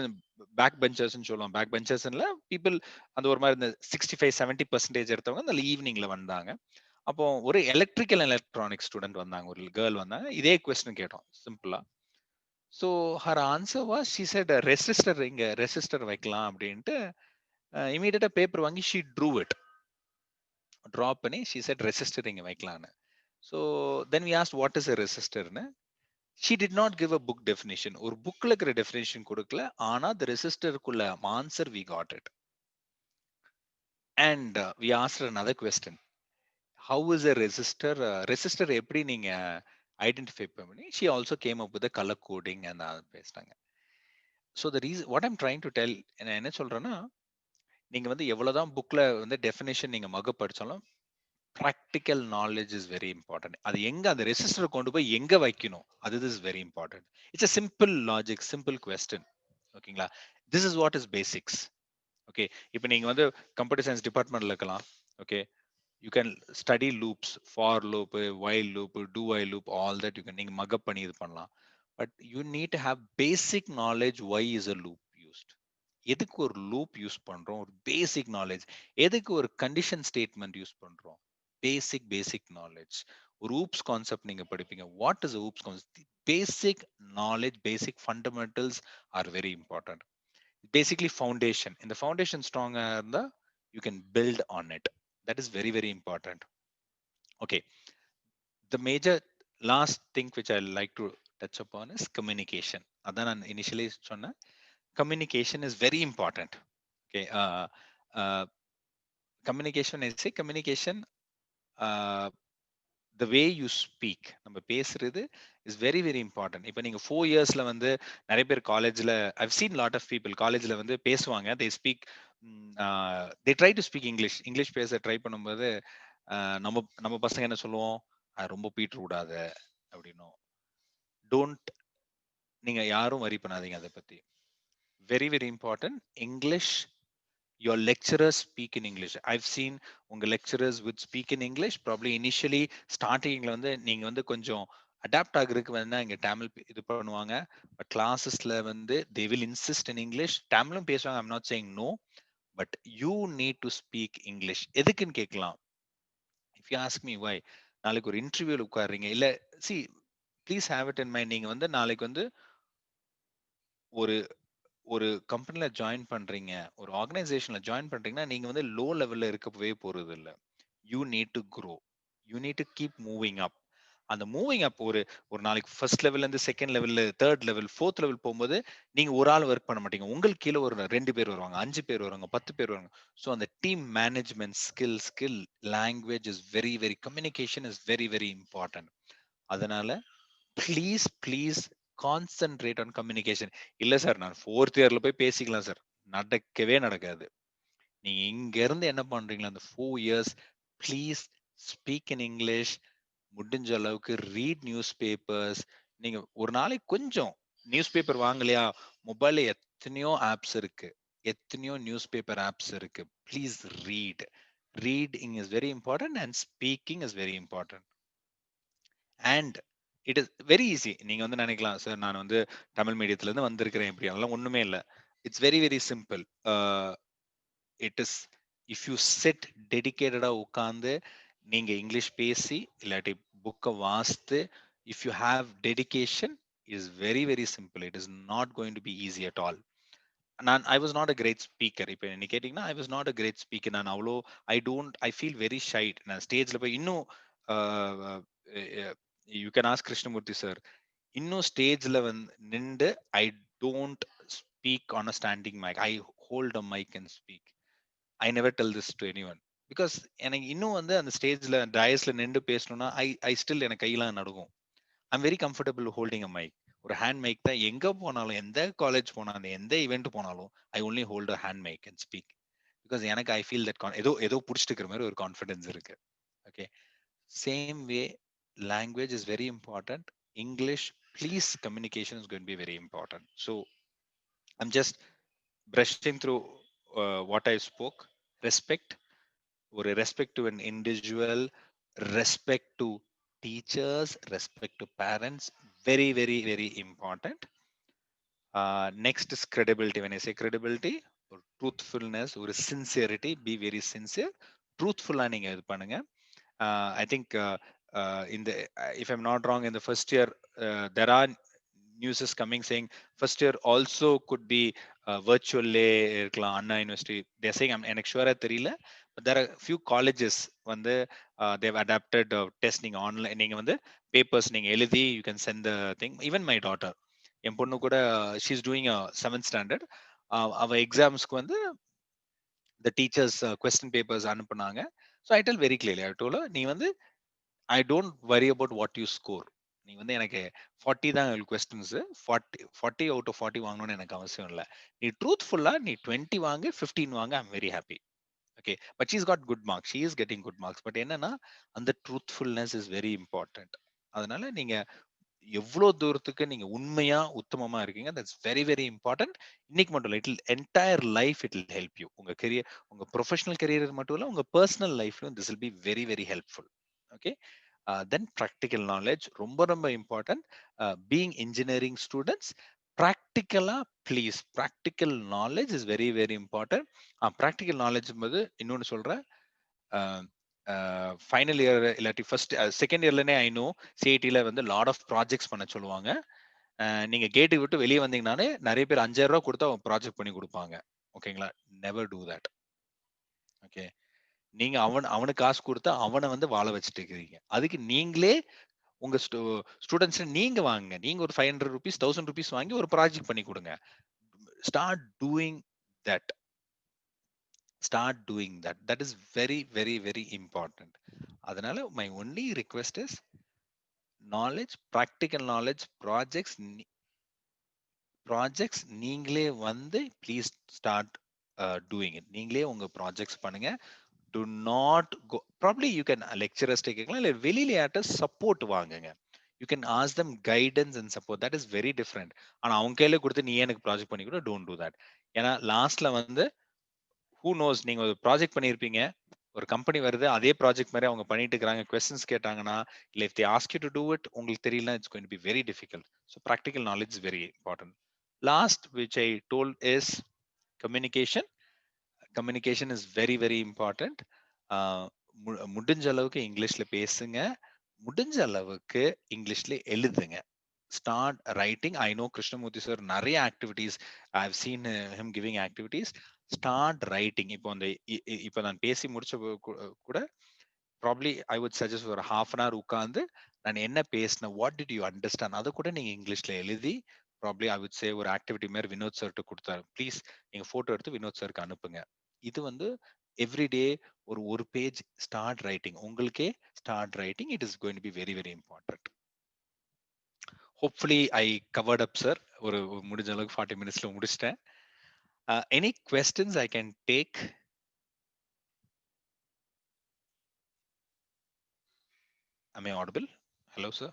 பேக் பெஞ்சர்ஸ்னு சொல்லுவோம். பேக் பெஞ்சர்ஸ்ல பீப்புள் அந்த ஒரு மாதிரி இந்த 65-70% எடுத்தவங்க அந்த ஈவினிங்ல வந்தாங்க. அப்போ ஒரு எலக்ட்ரிக்கல் எலக்ட்ரானிக் ஸ்டூடெண்ட் வந்தாங்க. ஒரு கேர்ள் வந்தாங்க. இதே கொஸ்டின் கேட்டோம் சிம்பிளா. So her answer was she said resistor வைக்கலாம் அப்படின்ட்டு இமீடியட்டா பேப்பர் வாங்கி ஷீ ட்ரூ இட். ட்ராப் பண்ணி ஷீ செட் ரெசிஸ்டர் இங்க வைக்கலான்னு. So then we asked what is a ரெசிஸ்டர்னு. She did not give a book definition. ஒரு புக்ல இருக்கிற டெஃபினிஷன் கொடுக்கல. ஆனா அந்த ரெசிஸ்டருக்குள்ள answer we got it. And we asked another question. How is a resistor? Resistor எப்படி நீங்க ஐடென்டிஃபை பண்ணி she also came up with colour coding and பேசிட்டாங்க. So the reason what I'm trying to tell என்ன சொல்றேன்னா நீங்க வந்து எவ்வளவுதான் புக்ல வந்து டெஃபினேஷன் நீங்க மக படிச்சாலும் practical knowledge is very important. அது எங்க அந்த ரெசிஸ்டர் கொண்டு போய் எங்க வைக்கணும் அது is very important. It's a simple logic simple question. ஓகேங்களா. This is what is basics. Okay. இப்போ நீங்க வந்து கம்ப்யூட்டர் சயின்ஸ் டிபார்ட்மெண்ட்ல இருக்கலாம். Okay. You can study loops for loop while loop do while loop all that you can நீங்க மக்கப் பண்ணி இது பண்ணலாம். But you need to have basic knowledge why is a loop used. எதுக்கு ஒரு லூப் யூஸ் பண்றோம் ஒரு பேசிக் நாலேஜ். எதுக்கு ஒரு கண்டிஷன் ஸ்டேட்மெண்ட் யூஸ் பண்றோம் பேசிக் நாலேஜ். ஒரு ஊப்ஸ் கான்செப்ட் நீங்க படிப்பீங்க. What is OOPS concept. Basic knowledge basic fundamentals are very important. Basically foundation. இந்த ஃபவுண்டேஷன் ஸ்ட்ராங்கா இருந்தா you can build on it. That is very very important. Okay. The major last thing which I like to touch upon is communication. அதான் நான் இனிஷியலி சொன்னேன். communication is very important. Okay. Communication is say communication, the way you speak நம்ம பேசுறது is very very important. இப்போ நீங்க 4 இயர்ஸ்ல வந்து நிறைய பேர் காலேஜ்ல I've seen lot of people காலேஜ்ல வந்து பேசுவாங்க. they speak they try to speak English பேச ட்ரை பண்ணும்போது நம்ம நம்ம பசங்க என்ன சொல்லுவோம் ரொம்ப பீட்டர் விடாத அப்படின்னும். டோன்ட் நீங்க யாரும் வரி பண்ணாதீங்க அதை பத்தி. very very important. English, your lecturers speak in English. I've seen உங்க lecturers would speak in English. Probably initially startingல வந்து நீங்க வந்து கொஞ்சம் அடாப்ட் ஆகுறதுக்கு வந்து இங்க தமிழ் இது பண்ணுவாங்க. பட் கிளாஸஸ்ல வந்து they will insist in English. தமிழும் பேசுவாங்க. I'm not saying no, but you need to speak English. எதுக்குன்னு கேட்கலாம். If you ask me why, நாளைக்கு ஒரு இன்டர்வியூல உட்காருறீங்க இல்ல see please have it in mind. நீங்க வந்து நாளைக்கு வந்து ஒரு ஒரு கம்பெனில ஜாயின் பண்றீங்க, ஒரு ஆர்கனைசேஷன்ல ஜாயின் பண்றீங்கன்னா நீங்க வந்து லோ லெவல்ல இருக்கவே போறது இல்ல. You need to grow. You need to keep moving அப். அந்த மூவிங் அப் ஒரு ஒரு நாளைக்கு ஃபர்ஸ்ட் லெவல்ல இருந்து செகண்ட் லெவல்ல தேர்ட் லெவல் ஃபோர்த் லெவல் போகும்போது நீங்க ஒரு ஆள் ஒர்க் பண்ண மாட்டீங்க. உங்களுக்கு கீழே ஒரு 2 பேர் வருவாங்க, 5 பேர் வருவாங்க, 10 பேர் வருவாங்க. ஸோ அந்த team management skill language is very very communication is very very important. அதனால ப்ளீஸ் கான்சென்ட்ரேட் ஆன் கம்யூனிகேஷன். இல்ல சார் நான் 4th இயர்ல போய் பேசிக்கலாம் சார். நடக்கவே நடக்காது. நீங்க இங்க இருந்து என்ன பண்றீங்களோ அந்த 4 years please speak in English. முடிஞ்ச அளவுக்கு ரீட் நியூஸ் பேப்பர்ஸ். நீங்க ஒரு நாளைக்கு கொஞ்சம் நியூஸ் பேப்பர் வாங்கலையா, மொபைல்ல எத்தனையோ ஆப்ஸ் இருக்கு. எத்தனையோ நியூஸ் பேப்பர் ஆப்ஸ் இருக்கு. Please read. Reading is very important and speaking is very important. And it is very easy. நீங்க வந்து நினைக்கலாம், சார் நான் வந்து தமிழ் மீடியத்துல இருந்து வந்திருக்கிறேன், இப்படி அதெல்லாம் ஒண்ணுமே இல்ல. It's very very simple. It is if you set டெடிகேட்டடா உட்கார்ந்து நீங்க இங்கிலீஷ் பேசி இல்லாட்டி புக்கை வாசித்து, if you have dedication, is very very simple. It is not going to be easy at all. I was not a great speaker. இப்போ என்ன கேட்டீங்கன்னா, I was not a great speaker. நான் அவ்வளோ ஐ ஃபீல் வெரி ஷை. நான் ஸ்டேஜ்ல போய் இன்னும் you can ask Krishnamurthy sir. இன்னும் ஸ்டேஜ்ல வந்து நின்று I don't speak on a standing mic. I hold a mic and speak. I never tell this to anyone. Because எனக்கு இன்னும் வந்து அந்த ஸ்டேஜ்ல டயஸ்ல நின்று பேசணும்னா ஐ ஸ்டில் எனக்கு கையெல்லாம் நடுங்கும். I'm very comfortable holding a mic. ஒரு ஹேண்ட் மைக் தான் எங்க போனாலும், எந்த காலேஜ் போனாலும், எந்த ஈவெண்ட் போனாலும் I only hold a hand mic and speak. Because எனக்கு ஐ ஃபீல் தட் ஏதோ ஏதோ பிடிச்சிட்டு இருக்கிற மாதிரி ஒரு கான்ஃபிடன்ஸ் இருக்கு. Okay, same way language is very important. English, please, communication is going to be very important. So I'm just brushing through what I spoke. Respect, or respect to an individual, respect to teachers, respect to parents, very very very important. Next is credibility. When I say credibility, or truthfulness, or sincerity, be very sincere. Truthful நீங்க இது பண்ணுங்க. I think in the if I'm not wrong, in the first year there are news is coming saying first year also could be virtually இருக்கலாம் அண்ணா யூனிவர்சிட்டி. They're saying எனக்கு ஷுவரா தெரியல, but there are few colleges வந்து they've adapted test. நீங்க ஆன்லைன் நீங்க வந்து பேப்பர்ஸ் நீங்க எழுதி you can send the thing. Even my daughter, என் பொண்ணு கூட she's doing a 7th standard. அவ எக்ஸாம்ஸ்க்கு வந்து the teachers question papers அனுப்புனாங்க. So I tell very clearly, I told her, நீ வந்து I don't worry about what you score. நீ வந்து எனக்கு 40 தான் கொஸ்டின்ஸ், 40 அவுட் ஆஃப் 40 வாங்கணும்னு எனக்கு அவசியம் இல்லை. நீ ட்ரூத்ஃபுல்லா நீ 20 வாங்கு, 15 வாங்க, I'm very happy. Okay, but she is got good marks, she is getting good marks. But என்னன்னா அந்த ட்ரூத்ஃபுல்னஸ் இஸ் வெரி இம்பார்ட்டன்ட். அதனால நீங்க எவ்வளவு தூரத்துக்கு நீங்க உண்மையா உத்தமமா இருக்கீங்க, தட்ஸ் வெரி வெரி இம்பார்ட்டன்ட். இன்னைக்கு மட்டும் இல்லை, it will entire life it will help you. உங்க கெரியர், உங்க ப்ரொஃபஷனல் கெரியர் மட்டும் இல்லை, உங்க பர்சனல் லைஃப்லயும் this will be very very helpful. Okay, then practical knowledge ரொம்ப ரொம்ப important. Being engineering students, practically please, practical knowledge is very very important. Practical knowledge போது இன்னொன்னு சொல்றேன். ஃபைனல் இயர் இல்லாட்டி ஃபர்ஸ்ட் செகண்ட் இயர்லனே ஐ நோ சிஐடில வந்து லாட் ஆஃப் ப்ராஜெக்ட்ஸ் பண்ண சொல்லுவாங்க. நீங்க கேட்டுக்கு விட்டு வெளியே வந்தீங்கன்னாலே நிறைய பேர் 5000 ரூபாய் கொடுத்து அவங்க ப்ராஜெக்ட் பண்ணி கொடுப்பாங்க. ஓகேங்களா, நெவர் டூ தட். ஓகே, நீங்க அவனுக்கு காசு கொடுத்து அவனை வந்து வாழ வச்சுட்டு இருக்கிறீங்க. அதுக்கு நீங்களே உங்க ஸ்டூடெண்ட்ஸ் நீங்க வாங்குங்க. நீங்க ஒரு 500 rupees 1000 rupees வாங்கி ஒரு ப்ராஜெக்ட் பண்ணி கொடுங்க. Start doing that. Start doing that. That is very very very important. அதனால my only request is knowledge, practical knowledge, projects நீங்களே வந்து ப்ளீஸ் ஸ்டார்ட் டூயிங் இட். நீங்களே உங்க ப்ராஜெக்ட்ஸ் பண்ணுங்க. Do not go. Probably you can lecturers கேட்கலாம், இல்லை வெளியில யார்ட்ட சப்போர்ட் வாங்குங்க. You can ask them guidance and support. That is very different. ஆனா அவங்க கையில கொடுத்து நீ எனக்கு ப்ராஜெக்ட் பண்ணி கூட, டோன்ட் டூ தட். ஏன்னா லாஸ்ட்ல வந்து ஹூ நோஸ், நீங்க ஒரு ப்ராஜெக்ட் பண்ணியிருப்பீங்க, ஒரு கம்பெனி வருது, அதே ப்ராஜெக்ட் மாதிரி அவங்க பண்ணிட்டு இருக்காங்க, கொஸ்டின்ஸ் கேட்டாங்கன்னா, இல்லை if they ask you to do it, உங்களுக்கு தெரியல, it's going to be very difficult. So practical knowledge is very important. Last which I told is communication. Communication is very very important. முடிஞ்ச அளவுக்கு இங்கிலீஷ்ல பேசுங்க, முடிஞ்ச அளவுக்கு இங்கிலீஷ்ல எழுதுங்க. Start writing. I know Krishnamurthy sir நிறைய activities, I have seen him giving activities. Start writing. இப்போ அந்த இப்போ நான் பேசி முடிச்ச கூட ப்ராப்ளி ஐ வுட் சஜஸ்ட் ஒரு ஹாஃப் அன் ஹவர் உட்காந்து நான் என்ன பேசினேன், வாட் டிட் யூ அண்டர்ஸ்டாண்ட், அதை கூட நீங்க இங்கிலீஷ்ல எழுதி ப்ராப்ளி ஐ வுட் சே ஒரு ஆக்டிவிட்டி மாதிரி வினோத் சார்ட்டு கொடுத்தாரு. ப்ளீஸ் நீங்க போட்டோ எடுத்து வினோத் சாருக்கு அனுப்புங்க. இது வந்து எவ்ரிடே ஒரு பேஜ் ஸ்டார்ட் ரைட்டிங். உங்களுக்கே start writing. It is going to be very very important. Hopefully I covert up sir. ஒரு முடிஞ்ச அளவுக்கு 40 minutesல முடிச்சிட்டேன். Any questions I can take. Am I audible? Hello, sir.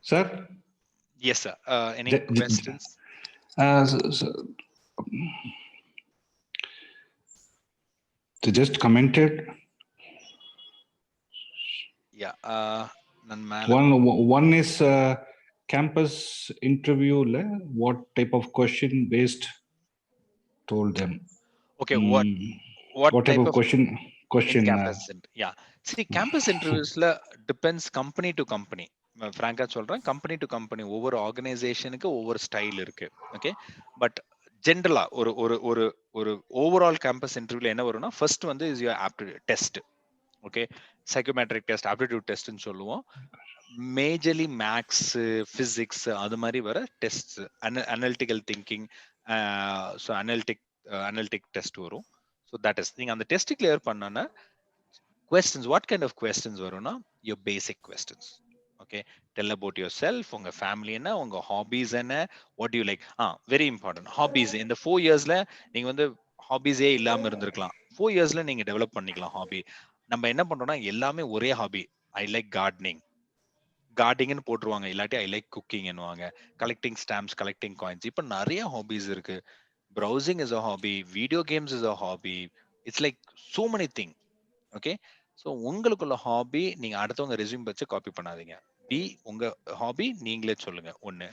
Sir, Yes, sir. Any j- j- questions? so they just commented Yeah. Nan mala one is campus interview le, what type of question based told them. okay, Mm, what what type type of of in question campus yeah, see, campus interviewsல depends company to company. ஃப்ராங்கா சொல்றேன், company to company, ஒவ்வொரு ஆர்கனைசேஷனுக்கு ஒவ்வொரு ஸ்டைல் இருக்கு. ஓகே, பட் ஜென்ரலா ஒரு ஒரு ஒரு ஒரு ஓவரால் கேம்பஸ் இன்டர்வியூல என்ன வரும்னா, ஃபர்ஸ்ட் வந்து is your aptitude test. Okay, psychometric test, aptitude டெஸ்ட்னு சொல்லுவோம். மேஜர்லி மேக்ஸ், பிசிக்ஸ் அது மாதிரி வர test, analytical thinking, so analytic test வரும். ஸோ தட் இஸ், நீங்க அந்த டெஸ்ட் கிளியர் பண்ணனா questions, what kind of questions varuna? Your basic questions. Okay, tell about yourself, unga family enna, unga hobbies enna, what do you like. Very important, hobbies. In the 4 years la neenga vandu hobbies ஏ இல்லாம இருந்திருக்கலாம். 4 years la நீங்க டெவலப் பண்ணிக்கலாம் ஹாபி. நம்ம என்ன பண்றோம்னா எல்லாமே ஒரே ஹாபி. ஐ லைக் கார்டனிங், கார்டனிங்னு போட்டுருவாங்க, இல்லாட்டி ஐ லைக் குக்கிங் என்னுவாங்க, கலெக்டிங் ஸ்டாம்ப்ஸ், கலெக்டிங் காயின்ஸ். இப்போ நிறைய ஹாபிஸ் இருக்கு. browsing is a hobby, video games is a hobby. It's like so many things. Okay, so உங்களுக்குள்ள ஹாபி நீங்க அடுத்தவங்க ரெஸ்யூம் வச்சு காப்பி பண்ணாதீங்க. பி உங்க ஹாபி நீங்களே சொல்லுங்க. ஒன்னு.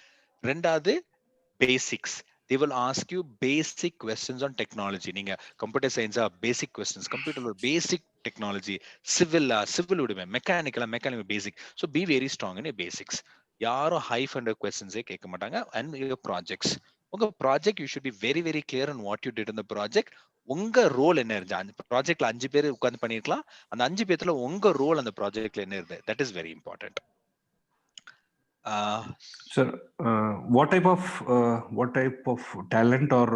ரெண்டாவது, basics. they will ask you basic questions on technology. நீங்க கம்ப்யூட்டர் சயின்ஸா, பேசிக் கொஸ்டின்ஸ், கம்ப்யூட்டர்ல பேசிக் டெக்னாலஜி. சிவில் விடுமே, mechanical basic. So be very strong in basics. யாரும் ஹை ஃபண்டட் கொஸ்டின்ஸே கேட்க மாட்டாங்க. அண்ட் யுவர் ப்ராஜெக்ட்ஸ், உங்க project you should be very very clear on what you did in the project. உங்க ரோல் என்ன இருந்துச்சு அந்த ப்ராஜெக்ட்ல? 5 பேர் உட்கார்ந்து பண்ணிருக்கலாம், அந்த 5 பேர்ல உங்க ரோல் அந்த ப்ராஜெக்ட்ல என்ன இருக்கு? That is very important. Sir, what type of talent or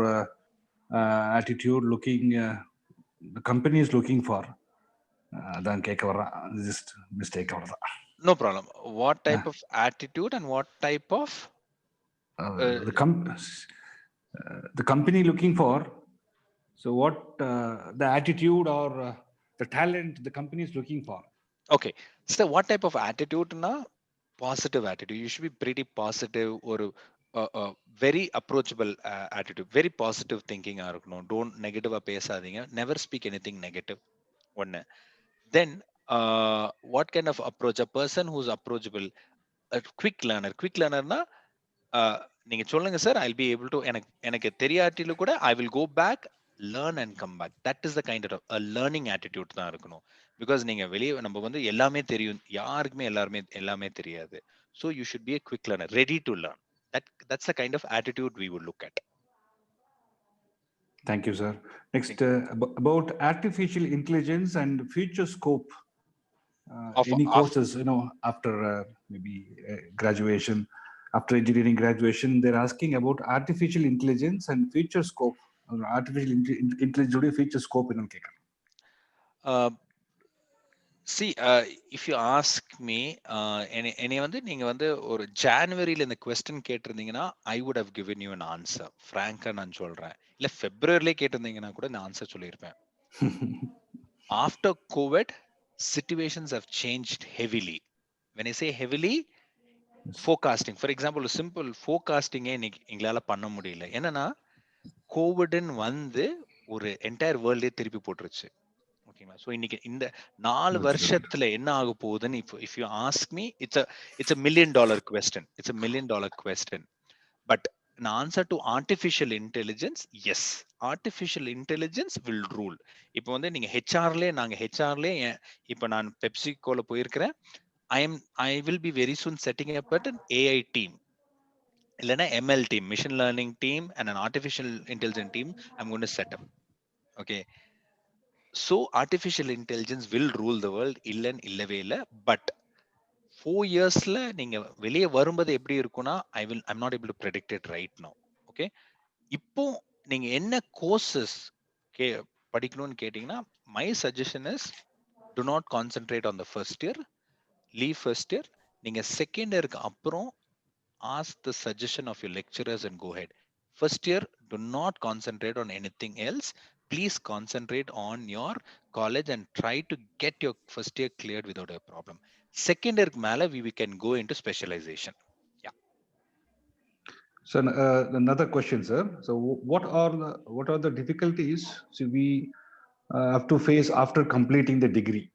attitude looking the company is looking for? அதான் கேட்க வர்றேன், just mistake அவ்வளவுதான். No problem. What type of attitude and what type of the company looking for? So what the attitude or the talent the company is looking for? okay, so what type of attitude na? Positive attitude. You should be pretty positive, or very approachable attitude, very positive thinking ஆ இருக்கணும். Don't negative பேசாதீங்க, never speak anything negative. ஒன்னு. Then what kind of approach? A person who's approachable, a quick learner. Quick learner na, நீங்க சொல்லுங்க sir, I be able to, எனக்கு தெரியாட்டிலும் கூட I will go back, learn and come back. That is the kind of learning attitude தான் இருக்கணும். பிகாஸ் நீங்க வெளியே, நம்ம வந்து எல்லாமே தெரியும், யாருக்குமே எல்லாமே தெரியாது. So you should B a quick learner, ready to learn. That's the kind of attitude we would look at. Thank you, sir. Next, about artificial intelligence and future scope. Any courses, after maybe graduation, after engineering graduation, they're asking about artificial intelligence and future scope. Artificial intelligence future scope in see, if you ask me, என்னை வந்து நீங்க வந்து ஒரு ஜான்வரியில இந்த கொஸ்டின் கேட்டிருந்தீங்கன்னா I would have given you an answer. ஃப்ராங்கா நான் சொல்றேன். இல்ல பிப்ரவரியிலே கேட்டிருந்தீங்கன்னா கூட இந்த ஆன்சர் சொல்லியிருப்பேன். After COVID, situations have changed heavily. When I say heavily, forecasting, for example, simple forecasting எங்களால பண்ண முடியல. என்னன்னா கோவிட்னு வந்து ஒரு என்டையர் வேர்ல்டே திருப்பி போட்டுருச்சு. ஓகேங்களா? ஸோ இன்னைக்கு இந்த 4 வருஷத்துல என்ன ஆக போகுதுன்னு if you ask me, it's a $1 million question. It's a $1 million question. But an answer to artificial intelligence, yes, artificial intelligence will rule. இப்போ வந்து நீங்க நாங்க ஹெச்ஆர்லே, இப்போ நான் பெப்சிகோல போயிருக்கிறேன். I will be very soon setting up an AI team, இல்லைன்னா ML team, machine learning team, and an artificial intelligence team I'm going to set up. Okay, so artificial intelligence will rule the world, இல்லன்னு இல்லவே இல்லை. பட் 4 yearsல நீங்க வெளியே வரும்போது எப்படி இருக்கும்னா, I'm not able to predict it right now. Okay, இப்போ நீங்க என்ன கோர்சஸ் படிக்கணும்னு கேட்டீங்கன்னா, my suggestion is, do not concentrate on the first year, leave first year. நீங்க செகண்ட் இயருக்கு அப்புறம் ask the suggestion of your lecturers and go ahead. First year, do not concentrate on anything else. Please concentrate on your college and try to get your first year cleared without a problem. Second year மேல we can go into specialization. Yeah. So another question, sir. So what are the difficulties we have to face after completing the degree?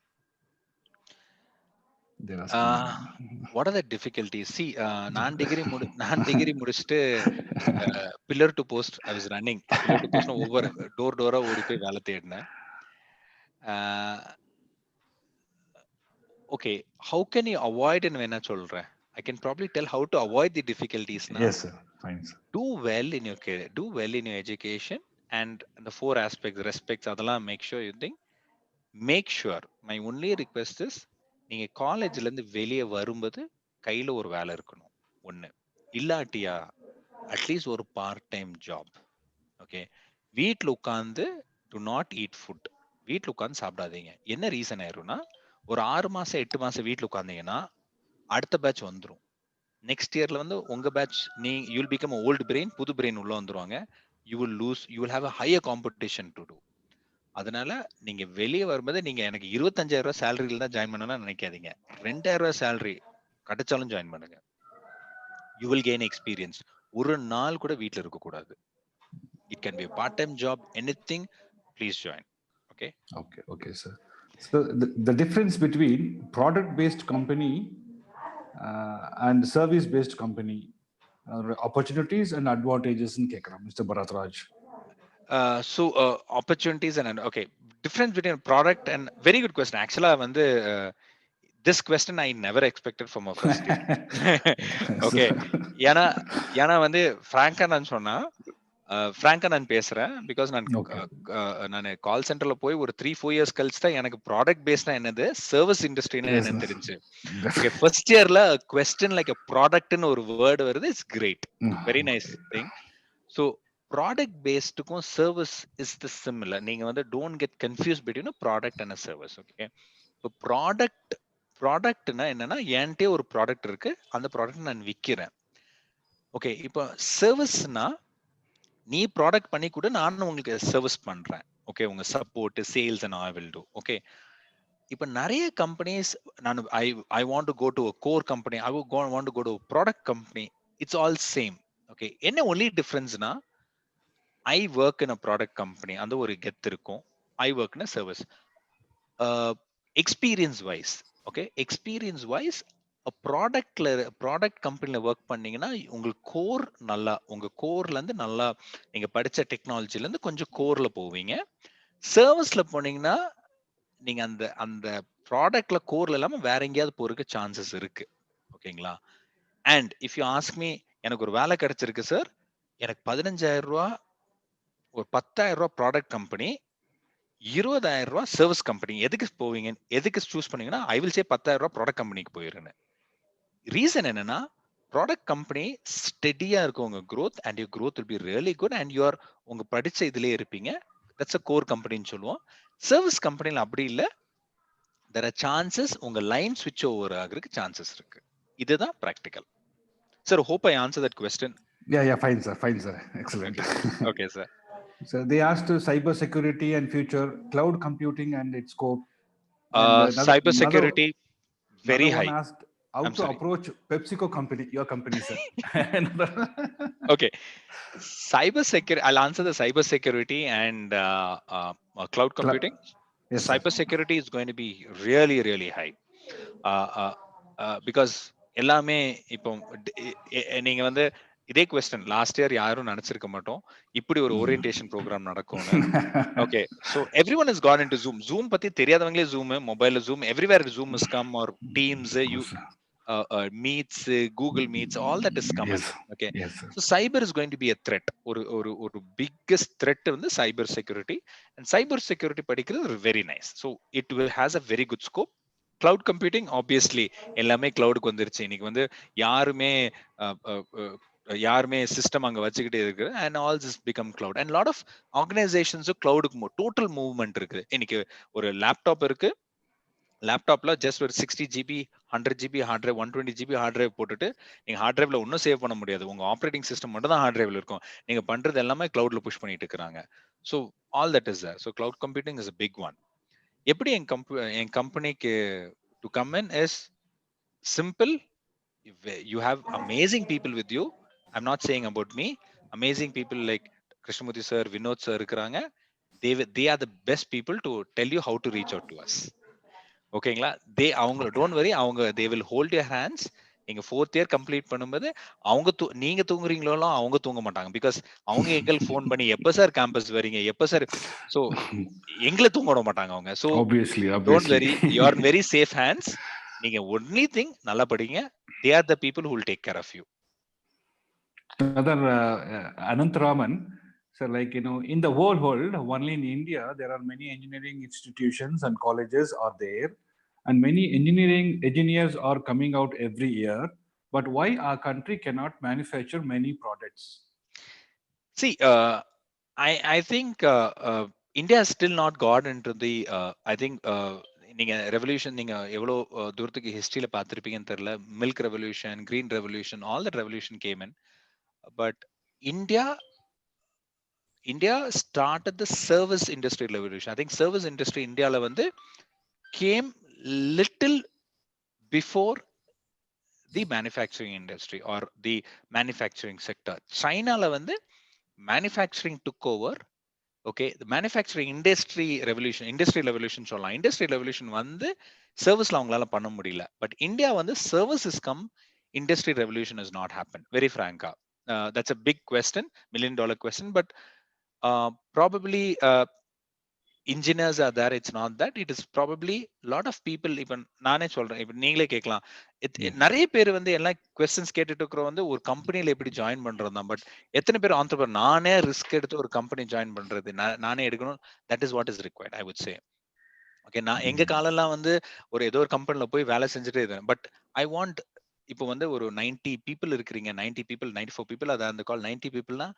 They're asking. What are the difficulties? See, நான் degree முடிச்சிட்டு pillar to post I was running. Pillar to post ஒவ்வொரு டோரா ஓடி போய் வேலை தேடினேன். Okay, how can you avoid ன்னு வேணா சொல்றேன். I can probably tell how to avoid the difficulties now. Yes, sir. Fine, sir. Do well in your career, do well in your education, and the 4 aspects, respects, அதெல்லாம் make sure you think. Make sure, my only request is, நீங்க காலேஜ்ல இருந்து வெளியே வரும்போது கையில ஒரு வேலை இருக்கணும். ஒண்ணு. இல்லாட்டியா அட்லீஸ்ட் ஒரு பார்ட் டைம் ஜாப். ஓகே, வீட்டில் உட்காந்து டு நாட் ஈட் ஃபுட். வீட்டில் உட்காந்து சாப்பிடாதீங்க. என்ன ரீசன் ஆயிரும்னா, ஒரு 6 மாசம் 8 மாசம் வீட்டில் உட்காந்தீங்கன்னா அடுத்த பேட்ச் வந்துடும். நெக்ஸ்ட் இயர்ல வந்து உங்க batch you will become old brain, புது பிரெயின் உள்ள வந்துருவாங்க. You will have a higher competition to do. அதனால நீங்க வெளியே வரும்போது நீங்க எனக்கு 25,000 ரூபாய் சேலரியில தான் ஜாயின் பண்ணணும்னு நினைக்காதீங்க. 2,000 ரூபாய் சேலரி கிடைச்சாலும் ஜாயின் பண்ணுங்க. You will gain experience. ஒரு நாள் கூட வீட்டில் இருக்கக்கூடாது. It can be a part-time job, anything. Please join. Okay. Okay, sir. So the difference between product-based company and service-based company, opportunities and advantages in Kekram, Mr. Bharatraj. So opportunities and okay, difference between product and very good question. Actually, வந்து this question I never expected from a first year. Okay, ஏன்னா வந்து ஃப்ராங்கா நான் சொன்னா ஃப்ராங்கா நான் பேசுறேன். பிகாஸ் நான் கால் சென்டர்ல போய் ஒரு 3-4 இயர்ஸ் கழிச்சு தான் எனக்கு ப்ராடக்ட் பேஸ்னா என்னது, சர்வீஸ் இண்டஸ்ட்ரினா என்னன்னு தெரிஞ்சு. ஓகே, ஃபர்ஸ்ட் இயர்ல கொஸ்டின் லைக் a ப்ராடக்ட்னு ஒரு வேர்டு வருது. It's great, very nice thing. So product பேஸ்டுக்கும் சர்வீஸ் இஸ் தி சிமிலர். நீங்க வந்து don't get confuse between product and service. Okay, இப்போ ப்ராடக்ட்னா என்னன்னா, என்கிட்ட ஒரு ப்ராடக்ட் இருக்கு, அந்த ப்ராடக்ட் நான் விற்கிறேன். ஓகே, இப்போ சர்வீஸ்னா நீ ப்ராடக்ட் பண்ணி கூட நானும் உங்களுக்கு சர்வீஸ் பண்றேன். ஓகே, உங்க support, sales and I will do. Okay, இப்போ நிறைய கம்பெனிஸ் நான் I want to go to a core company, I want to go to a product company. It's all same. Okay, என்ன ஒன்லி டிஃபரன்ஸ்னா, I work in a product company அந்த ஒரு கெத் இருக்கும், I work in a service. Experience wise, okay, experience wise product கம்பெனில ஒர்க் பண்ணீங்கன்னா உங்களுக்கு கோர் நல்லா, உங்க கோர்ல இருந்து நல்லா நீங்க படிச்ச டெக்னாலஜில இருந்து கொஞ்சம் கோர்ல போவீங்க. சர்வீஸ்ல போனீங்கன்னா நீங்க அந்த ப்ராடக்ட்ல கோர்ல இல்லாம வேற எங்கேயாவது போறதுக்கு சான்சஸ் இருக்கு. ஓகேங்களா? And if you ask me, எனக்கு ஒரு வேலை கிடைச்சிருக்கு சார், எனக்கு 15,000 ரூபாய் ஒரு 10,000 ரூபாய் ப்ராடக்ட் கம்பெனி, 20,000 ரூபாய் சர்வீஸ் கம்பெனி, எதுக்கு போவீங்க, எதுக்கு சூஸ் பண்ணீங்கன்னா, ஐ வில் சே 10,000 ரூபாய் ப்ராடக்ட் கம்பெனிக்கு போயிருன்னு. ரீசன் என்னன்னா, ப்ராடக்ட் கம்பெனி ஸ்டெடியா இருக்கும் உங்க growth, and your growth will be really good, and you are உங்க படிச்ச இதுலயே இருப்பீங்க. தட்ஸ் a core கம்பெனின்னு சொல்லுவோம். சர்வீஸ் கம்பெனில அப்படி இல்ல, there are chances உங்க லைன் switch over ஆகிறதுக்கு சான்சஸ் இருக்கு. இதுதான் practical. Sir, hope I answered that question. Yeah, fine, sir. Excellent. Okay, sir. So they asked cyber security and future, cloud computing and its scope. Cyber security, very high. One asked how to approach PepsiCo company, your company, sir. Okay, cyber security, I'll answer the cyber security and cloud computing. Yes, cyber security is going to be really, really high. Because எல்லாமே இப்போ நீங்க வந்து இதே கொஸ்டின் லாஸ்ட் இயர் யாரும் நினைச்சிருக்க மாட்டோம் இப்படி ஒரு ஓரியன்டேஷன் ப்ரோக்ராம் நடக்கும்னு. Okay, so everyone has gone into Zoom. Zoom பத்தி தெரியாதவங்களே ஜூம், மொபைல்ல Zoom, everywhere Zoom is come, or Teams, meets, Google Meets, all that is coming. Yes. Okay, Yes, so cyber is going to be a threat. ஒரு biggest threat வந்து cyber security, and cyber security படிக்கிறது very nice. So it has a very good scope. Cloud computing, obviously எல்லாமே cloudக்கு வந்துருச்சு. இன்னைக்கு வந்து யாருமே சிஸ்டம் அங்க வச்சுக்கிட்டே இருக்கு, and all this become cloud, and lot of organizations cloudக்கு total movement இருக்கு. இன்னைக்கு ஒரு லேப்டாப் இருக்கு, லேப்டாப்ல ஜஸ்ட் ஒரு 60 GB 100 GB hard drive 120 GB hard drive போட்டுட்டு நீங்க ஹார்ட் டிரைவ்ல ஒன்னும் சேவ் பண்ண முடியாது. உங்க ஆப்ரேட்டிங் சிஸ்டம் மட்டும் தான் ஹார்ட் டிரைவ்ல இருக்கும். நீங்க பண்றது எல்லாமே கிளவுட்ல புஷ் பண்ணிட்டு இருக்காங்க. So all that is there. So cloud computing is a big one. எப்படி என் கம்பெனிக்கு to come in is simple. You have amazing people with you. I'm not saying about me. Amazing people like Krishnamurthy sir, Vinod sir இருக்கிறாங்க. They are the best people to tell you how to reach out to us. ஓகேங்களா? அவங்க டோன்ட் வரி, அவங்க they will hold your hands. நீங்க 4th இயர் கம்ப்ளீட் பண்ணும்போது அவங்க நீங்க தூங்குறீங்களோ அவங்க தூங்க மாட்டாங்க. பிகாஸ் அவங்க எங்களுக்கு ஃபோன் பண்ணி எப்ப சார் கேம்பஸ் வரீங்க, எப்ப சார், சோ எங்களை தூங்க விட மாட்டாங்க அவங்க. So don't worry, you are in very safe hands. நீங்க ஒன்லி திங் நல்லா படிங்க. They are the people who will take care of you. Another Anantharaman, so like, in the whole world, only in India, there are many engineering institutions and colleges are there, and many engineers are coming out every year. But why our country cannot manufacture many products? See, I think India has still not got into the. I think. நீங்க ரெவல்யூஷன் நீங்க எவ்வளவு தூரத்துக்கு ஹிஸ்டரியில பார்த்திருப்பீங்கன்னு தெரியல. Milk revolution, green revolution, all that revolution game in. But India started the service industry revolution. I think service industry இந்தியால வந்து came little before the manufacturing industry or the manufacturing sector. Chinaல வந்து manufacturing took over. Okay, the manufacturing industry revolution சொல்லலாம். industry revolution வந்து சர்வீஸ்ல அவங்களால பண்ண முடியல. பட் இந்தியா வந்து services come, industry revolution has not happened. Very frank. That's a big question, $1 million question. But probably engineers are there. It's not that. It is probably lot of people. Even நானே சொல்றேன், இப்ப நீங்களே கேட்கலாம், நிறைய பேர் வந்து எல்லாம் கொஸ்டின்ஸ் கேட்டுட்டு இருக்கிறோம் வந்து ஒரு கம்பெனில எப்படி ஜாயின் பண்றது தான். பட் எத்தனை பேர் ஆண்டர்பிரனர் நானே ரிஸ்க் எடுத்து ஒரு கம்பெனி ஜாயின் பண்றது, நானே எடுக்கணும். That is what is required, I would say. Okay, நான் எங்க காலெல்லாம் வந்து ஏதோ ஒரு கம்பெனில போய் வேலை செஞ்சுட்டே இருந்தேன். பட் ஐ வாண்ட், இப்போ வந்து ஒரு 90 people இருக்கிறீங்க, 90 people, 94 people, அதான் அந்த கால் 90 peopleனா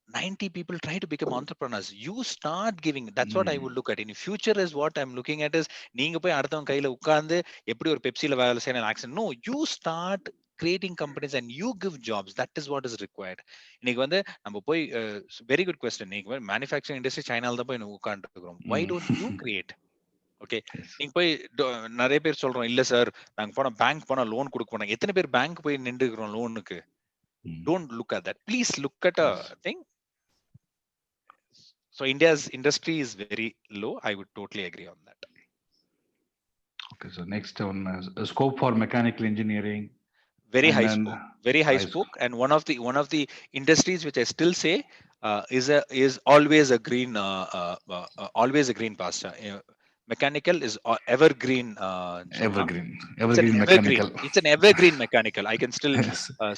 90 people try to become entrepreneurs. You start giving. That's what I would look at. In future is what I'm looking at is, நீங்க போய் அடுத்தவங்க கையில உட்கார்ந்து எப்படி ஒரு பெப்சில வேலை செய்யணும் action. No, you start creating companies and you give jobs. That is what is required. இன்னைக்கு வந்து நம்ம போய் very good question. நீங்க manufacturing industry சைனால தான் போய் உட்கார்ந்து இருக்கிறோம். Why don't you create? Okay, நீங்க போய் நிறைய பேர் சொல்றோம், இல்ல சார் நாங்க போன பேங்க் போனா லோன் கொடுக்க போனாங்க. எத்தனை பேர் பேங்க் போய் நின்று இருக்கிறோம் லோனுக்கு? Don't look at that. Please look at a thing. So India's industry is very low. I would totally agree on that. Okay, so next one is a scope for mechanical engineering. Very high scope. Very high scope. And one of the industries which I still say is always a green pasture. Mechanical is evergreen. Evergreen mechanical. It's an evergreen mechanical. I can still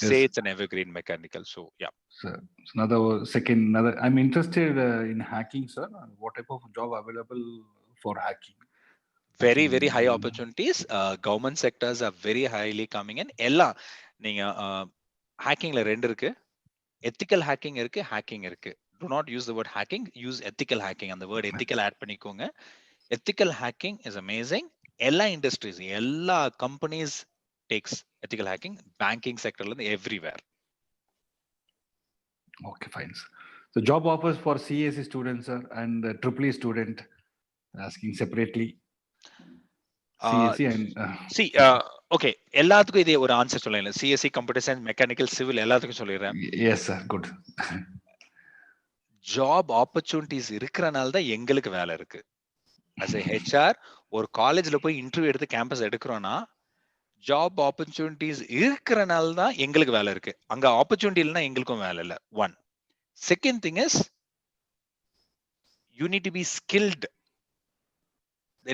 say it's an evergreen mechanical. So yeah. So another. I'm interested in hacking, sir. What type of job available for hacking? Very, very high opportunities. Government sectors are very highly coming in. எல்லாம் நீங்க ஹேக்கிங்ல ரெண்டு இருக்கு. எத்திக்கல் ஹேக்கிங் இருக்கு, ஹேக்கிங் இருக்கு. Do not use the word hacking. Use ethical hacking. அந்த word ethical add பண்ணிக்கோங்க. Ethical hacking is amazing. எல்லா industries, எல்லா companies takes ethical hacking. Banking sector everywhere. Okay, fine. So job offers for CSE students and EEE student, asking separately. CSE and see, okay, எல்லாத்துக்கும் இதே ஒரு ஆன்சர் சொல்லலாம். CSE, computer science, mechanical, civil எல்லாத்துக்கும் சொல்லிடுறேன். Yes sir, good. Job opportunities இருக்கறனால தான் எங்களுக்கு வேலை இருக்கு. as a HR ஒரு காலேஜ்ல போய் இன்டர்வியூ எடுத்து கேம்பஸ் எடுக்கிறோம்னா ஜாப் ஆப்பர்ச்சுனிட்டிஸ் இருக்கறனால தான் எங்களுக்கு வேலை இருக்கு. அங்க ஆப்பர்ச்சுனிட்டி இல்லைன்னா எங்களுக்கும் வேலை இல்லை. One. Second thing is you need to be skilled.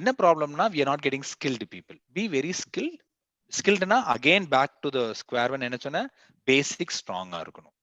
என்ன ப்ராப்ளம்னா we are not getting skilled people. Be very skilled. skilledனா again back to the square one. என்ன சொன்ன, பேசிக் ஸ்ட்ராங்கா இருக்கணும்.